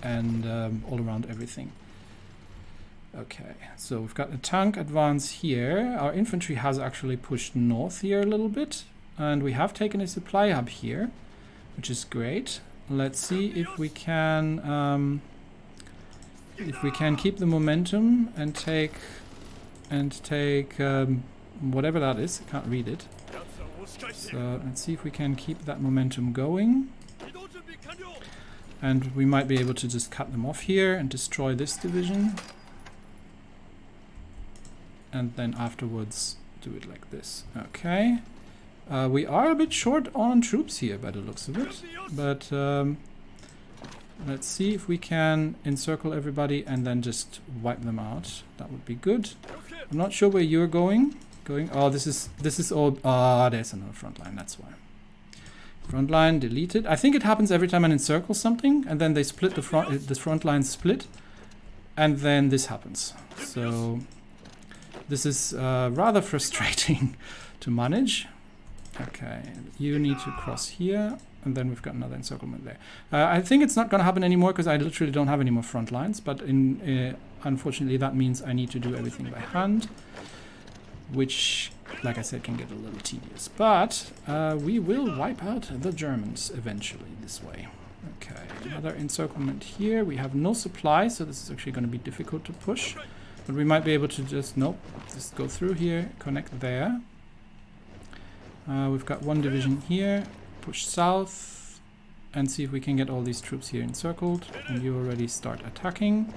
and all around everything. Okay, so we've got a tank advance here. Our infantry has actually pushed north here a little bit, and we have taken a supply hub here, which is great. let's see if we can keep the momentum and take whatever that is. I can't read it. So let's see if we can keep that momentum going. And we might be able to just cut them off here and destroy this division. And then afterwards do it like this. Okay. We are a bit short on troops here by the looks of it. But let's see if we can encircle everybody and then just wipe them out. That would be good. I'm not sure where you're going. Oh, this is all. Ah, there's another front line. That's why. Front line deleted. I think it happens every time I encircle something, and then they split the front line split, and then this happens. So this is rather frustrating to manage. Okay, you need to cross here, and then we've got another encirclement there. I think it's not going to happen anymore because I literally don't have any more front lines, but unfortunately that means I need to do everything by hand, which, like I said, can get a little tedious. But we will wipe out the Germans eventually this way. Okay, another encirclement here. We have no supply, so this is actually going to be difficult to push. But we might be able to just go through here, connect there. We've got one division here, push south, and see if we can get all these troops here encircled. And you already start attacking.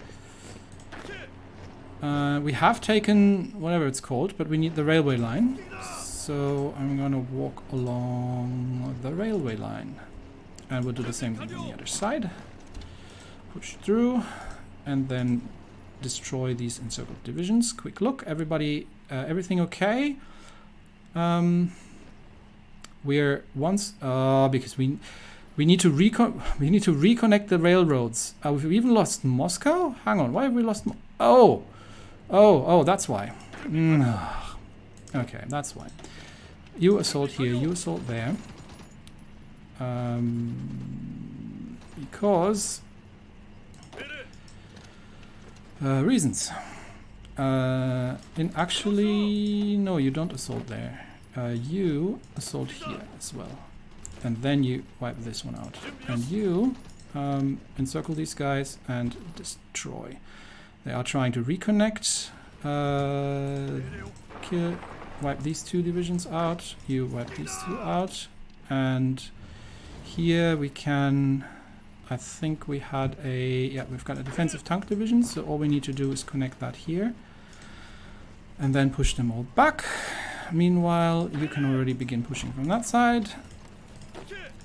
We have taken whatever it's called, but we need the railway line. So I'm gonna walk along the railway line. And we'll do the same thing on the other side. Push through, and then destroy these encircled divisions. Quick look, everybody, everything okay? We're once because we need to reconnect the railroads. We've even lost Moscow. Hang on, why have we lost? Oh, that's why. Okay, that's why. You assault here, you assault there. Because reasons. Actually, no, you don't assault there. You assault here as well. And then you wipe this one out. And you encircle these guys and destroy. They are trying to reconnect. Wipe these two divisions out. You wipe these two out. And here we can... I think we had a... Yeah, we've got a defensive tank division. So all we need to do is connect that here. And then push them all back. Meanwhile, you can already begin pushing from that side.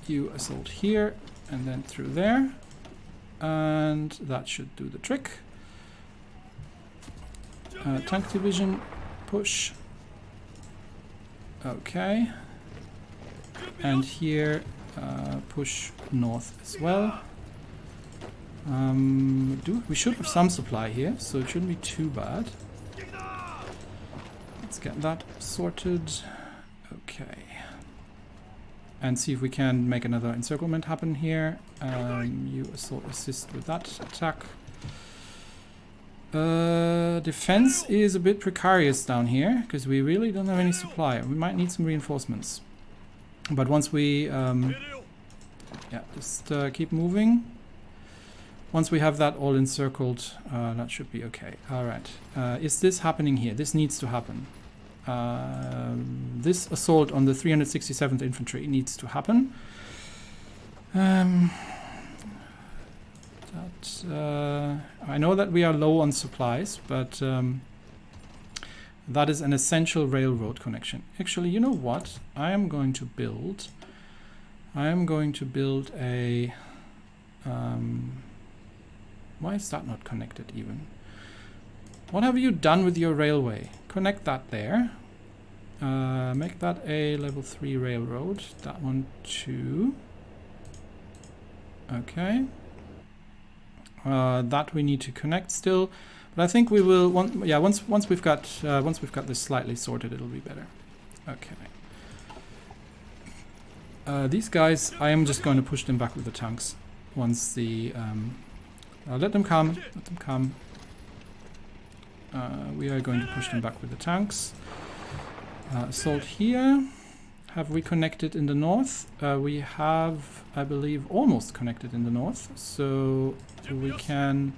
You assault here and then through there. And that should do the trick. Tank division, push. Okay. And here, push north as well. We should have some supply here, so it shouldn't be too bad. Let's get that sorted. Okay. And see if we can make another encirclement happen here. You assist with that attack. Defense is a bit precarious down here because we really don't have any supply. We might need some reinforcements. But once we just keep moving. Once we have that all encircled, that should be okay. All right. Is this happening here? This needs to happen. This assault on the 367th Infantry needs to happen. I know that we are low on supplies, but that is an essential railroad connection. Actually, you know what? I am going to build a... why is that not connected even? What have you done with your railway? Connect that there. Make that a level 3 railroad. That one too. Okay. That we need to connect still, but I think we will. Once we've got this slightly sorted, it'll be better. Okay. These guys, I am just going to push them back with the tanks. Once the let them come. Let them come. We are going to push them back with the tanks. Assault here. have we connected in the north? We have, I believe, almost connected in the north. So we can...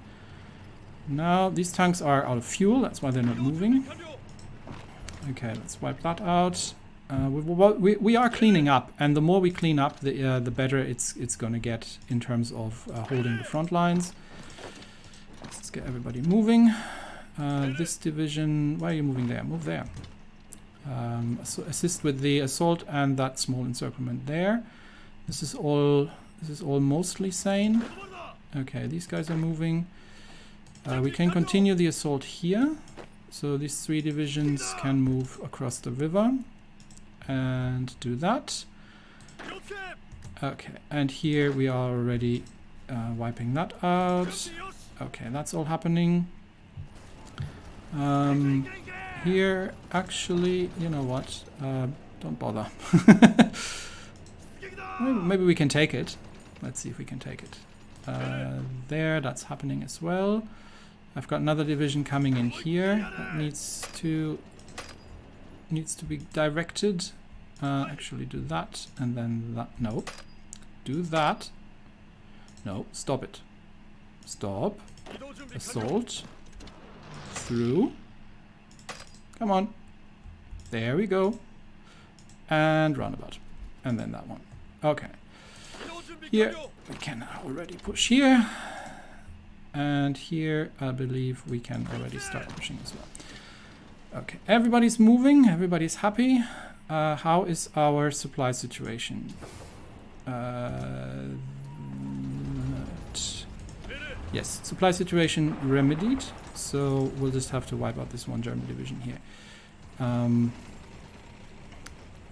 Now, these tanks are out of fuel. That's why they're not moving. Okay, let's wipe that out. We are cleaning up. And the more we clean up, the better it's going to get in terms of holding the front lines. Let's get everybody moving. This division... Why are you moving there? Move there. Assist with the assault and that small encirclement there. This is all mostly sane. Okay, these guys are moving. We can continue the assault here. So these 3 divisions can move across the river and do that. Okay, and here we are already wiping that out. Okay, that's all happening. Here, actually, you know what? Don't bother. Maybe we can take it. Let's see if we can take it. There, that's happening as well. I've got another division coming in here that needs to be directed. Actually, do that and then that. No, do that. No, stop it. Stop. Assault. Through. Come on. There we go. And roundabout. And then that one. Okay. Here we can already push here. And here I believe we can already start pushing as well. Okay. Everybody's moving. Everybody's happy. How is our supply situation? Yes, supply situation remedied. So we'll just have to wipe out this one German division here.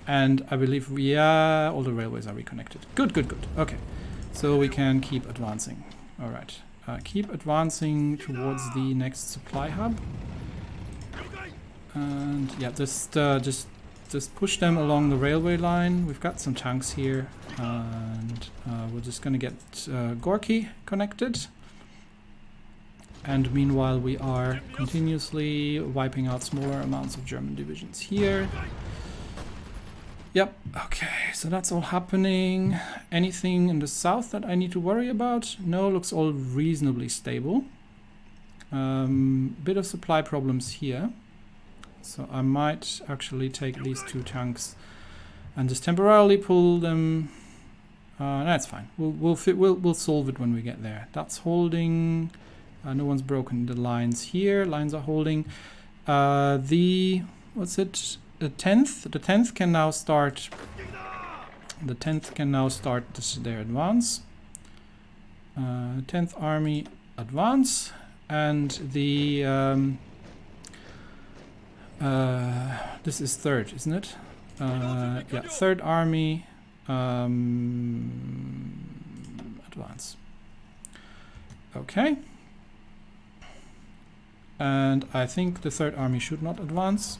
And I believe all the railways are reconnected. Good, good, good. Okay, so we can keep advancing. All right, keep advancing towards the next supply hub. And yeah, just push them along the railway line. We've got some tanks here, and we're just gonna get Gorky connected. And meanwhile, we are continuously wiping out smaller amounts of German divisions here. Yep, okay, so that's all happening. Anything in the south that I need to worry about? No, looks all reasonably stable. Bit of supply problems here. So I might actually take these 2 tanks and just temporarily pull them. That's fine. We'll solve it when we get there. That's holding. No one's broken the lines here. Lines are holding. What's it? The 10th. The 10th can now start. The 10th can now start their advance. 10th Army advance, and the this is 3rd, isn't it? Yeah, 3rd Army advance. Okay. And I think the 3rd Army should not advance.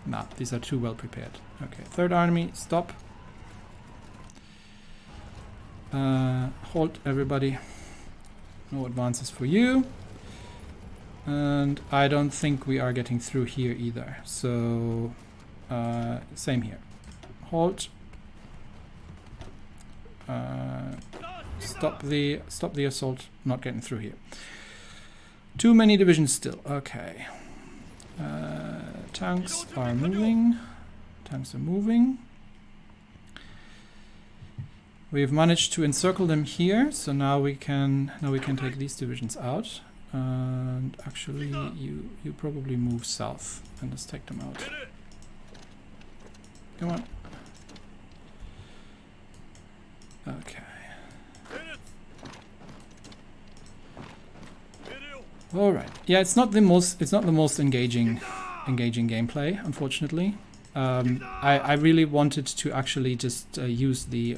No, these are too well prepared. Okay, 3rd Army, stop. Halt, everybody. No advances for you. And I don't think we are getting through here either. So, same here. Halt. Stop the assault. Not getting through here. Too many divisions still. Okay. Tanks are moving. Tanks are moving. We've managed to encircle them here, so now we can take these divisions out. And actually, you probably move south and just take them out. Come on. Okay. All right. Yeah, it's not the most engaging gameplay, unfortunately. I really wanted to actually just use the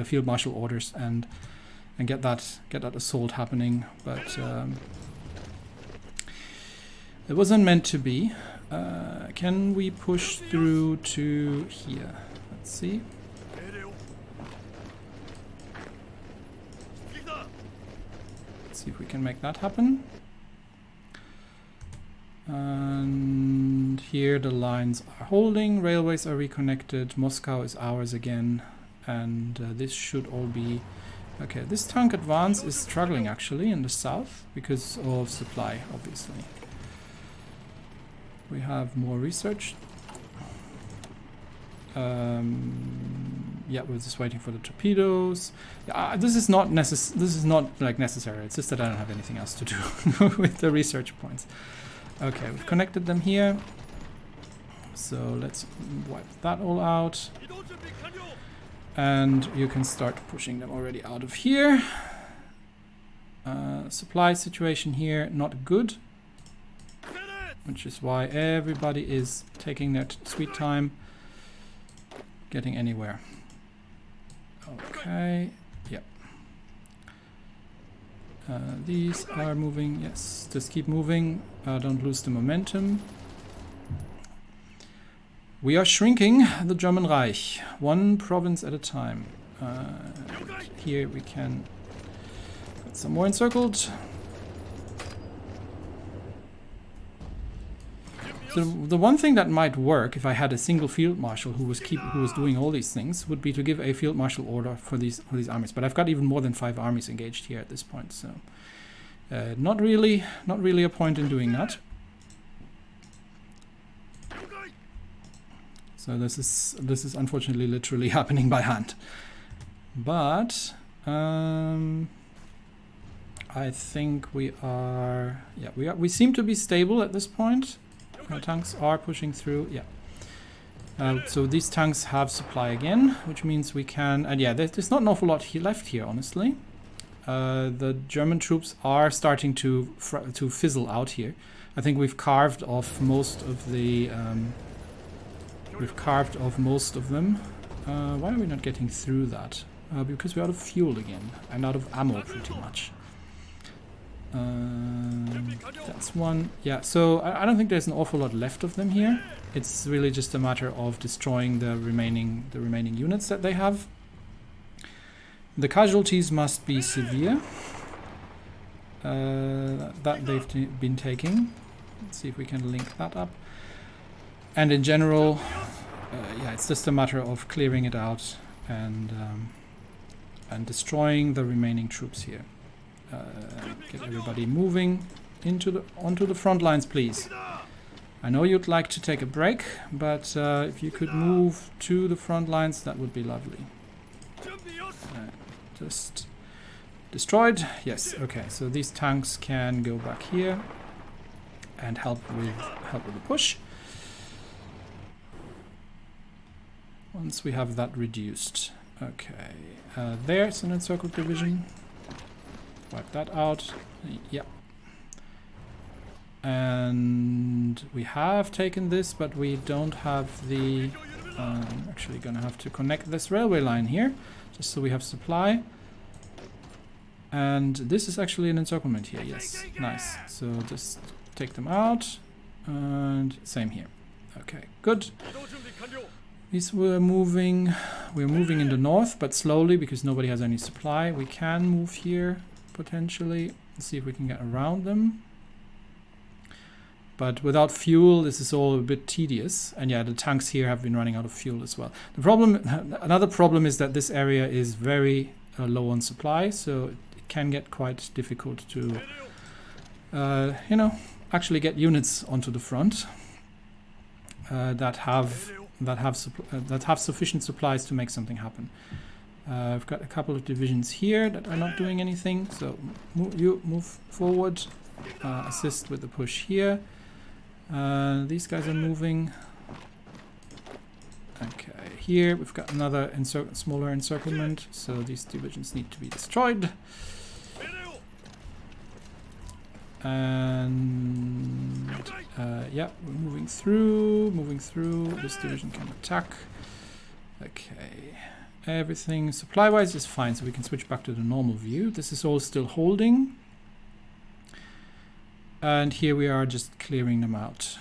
field marshal orders and get that assault happening, but it wasn't meant to be. Can we push through to here? Let's see. See if we can make that happen. And here the lines are holding, railways are reconnected, Moscow is ours again, and this should all be okay. This tank advance is struggling actually in the south because of supply, obviously. We have more research. Yeah, we're just waiting for the torpedoes. This is not necessary. It's just that I don't have anything else to do with the research points. Okay, we've connected them here. So let's wipe that all out. And you can start pushing them already out of here. Supply situation here, not good. Which is why everybody is taking their sweet time getting anywhere. Okay, yep. These are moving, yes, just keep moving, don't lose the momentum. We are shrinking the German Reich, one province at a time. Here we can get some more encircled. So the one thing that might work if I had a single field marshal who was doing all these things would be to give a field marshal order for these armies. But I've got even more than 5 armies engaged here at this point, so not really a point in doing that. So this is unfortunately literally happening by hand. But I think we seem to be stable at this point. Our tanks are pushing through, yeah. So these tanks have supply again, which means we can, and yeah, there's not an awful lot left here, honestly. The German troops are starting to fizzle out here. I think we've carved off most of the, them. Why are we not getting through that? Because we're out of fuel again, and out of ammo pretty much. That's one. Yeah, so I don't think there's an awful lot left of them here. It's really just a matter of destroying the remaining units that they have. The casualties must be severe that they've been taking. Let's see if we can link that up. And in general, yeah, it's just a matter of clearing it out and destroying the remaining troops here. Get everybody moving onto the front lines, please. I know you'd like to take a break, but if you could move to the front lines, that would be lovely. Just destroyed. Yes. Okay. So these tanks can go back here and help with the push. Once we have that reduced. Okay. There's an encircled division. Wipe that out. Yep. And we have taken this, but we don't have the... actually gonna have to connect this railway line here, just so we have supply. And this is actually an encirclement here, yes. Nice. So just take them out, and same here. Okay, good. These we're moving in the north, but slowly, because nobody has any supply. We can move here, potentially. Let's see if we can get around them. But without fuel, this is all a bit tedious. And yeah, the tanks here have been running out of fuel as well. The problem, another problem is that this area is very low on supply, so it can get quite difficult to, you know, actually get units onto the front that have sufficient supplies to make something happen. I've got a couple of divisions here that are not doing anything, so move forward, assist with the push here. These guys are moving. Okay, here we've got another smaller encirclement, so these divisions need to be destroyed. And yeah, we're moving through. This division can attack. Okay, everything supply-wise is fine, so we can switch back to the normal view. This is all still holding. And here we are just clearing them out.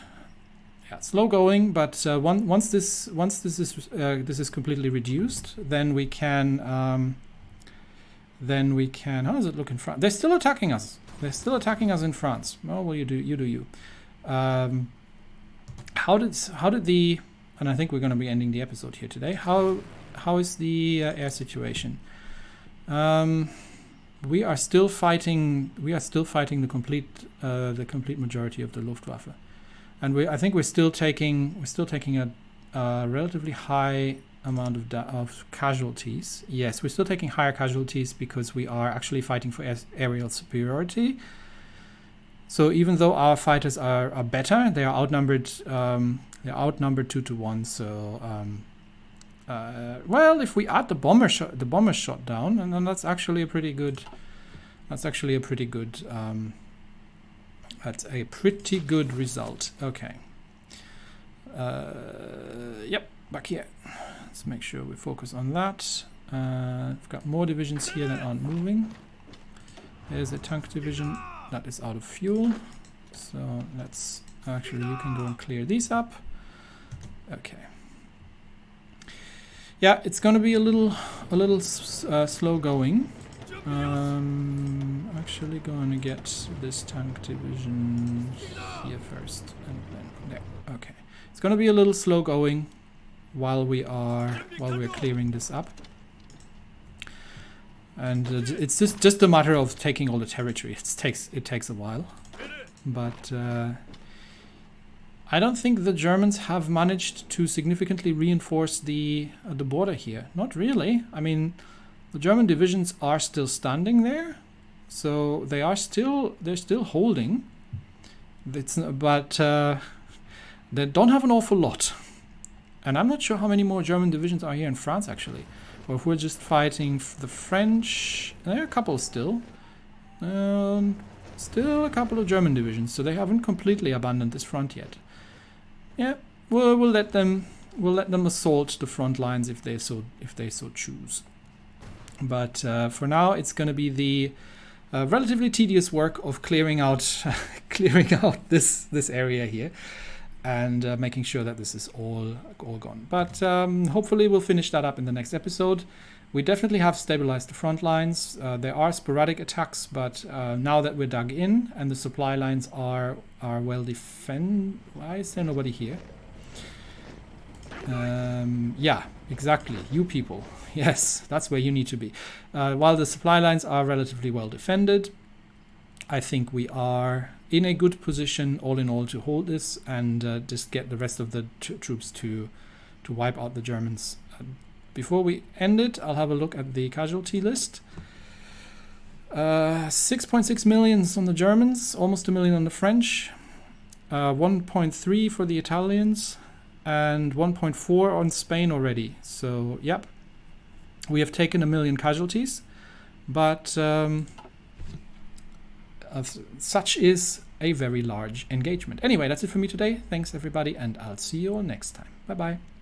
Yeah, slow going, but once this is completely reduced, then we can how does it look in France? They're still attacking us. They're still attacking us in France. Oh well, you do you. How how did the, and I think we're going to be ending the episode here today. How is the air situation? We are still fighting the complete majority of the Luftwaffe, and I think we're still taking a relatively high amount of casualties. Yes, we're still taking higher casualties because we are actually fighting for aerial superiority. So even though our fighters are better, they are outnumbered. They're outnumbered 2-1. So well, if we add the bomber shot down, and then that's actually a pretty good. That's a pretty good result. Okay. Yep, back here. Let's make sure we focus on that. We've got more divisions here that aren't moving. There's a tank division that is out of fuel. So let's actually, you can go and clear these up. Okay. Yeah, it's going to be a little slow going. Actually going to get this tank division here first, and then there. Okay, it's going to be a little slow going while we're clearing this up, and it's just a matter of taking all the territory. It takes a while, but I don't think the Germans have managed to significantly reinforce the border here. Not really. I mean, the German divisions are still standing there, so they're still holding. But they don't have an awful lot, and I'm not sure how many more German divisions are here in France actually, or if we're just fighting the French. There are a couple still. Still a couple of German divisions, so they haven't completely abandoned this front yet. Yeah, we'll let them assault the front lines if they so choose. But for now, it's going to be the relatively tedious work of clearing out this area here, and making sure that this is all gone. But hopefully we'll finish that up in the next episode. We definitely have stabilized the front lines. There are sporadic attacks, but now that we're dug in and the supply lines are well defended. Why is there nobody here? Yeah, exactly. You people. Yes, that's where you need to be. While the supply lines are relatively well defended, I think we are in a good position all in all to hold this and just get the rest of the troops to wipe out the Germans. Before we end it, I'll have a look at the casualty list. 6.6 million on the Germans, almost 1 million on the French, 1.3 for the Italians, and 1.4 on Spain already. So, yep, we have taken 1 million casualties, but such is a very large engagement. Anyway, that's it for me today. Thanks, everybody, and I'll see you all next time. Bye-bye.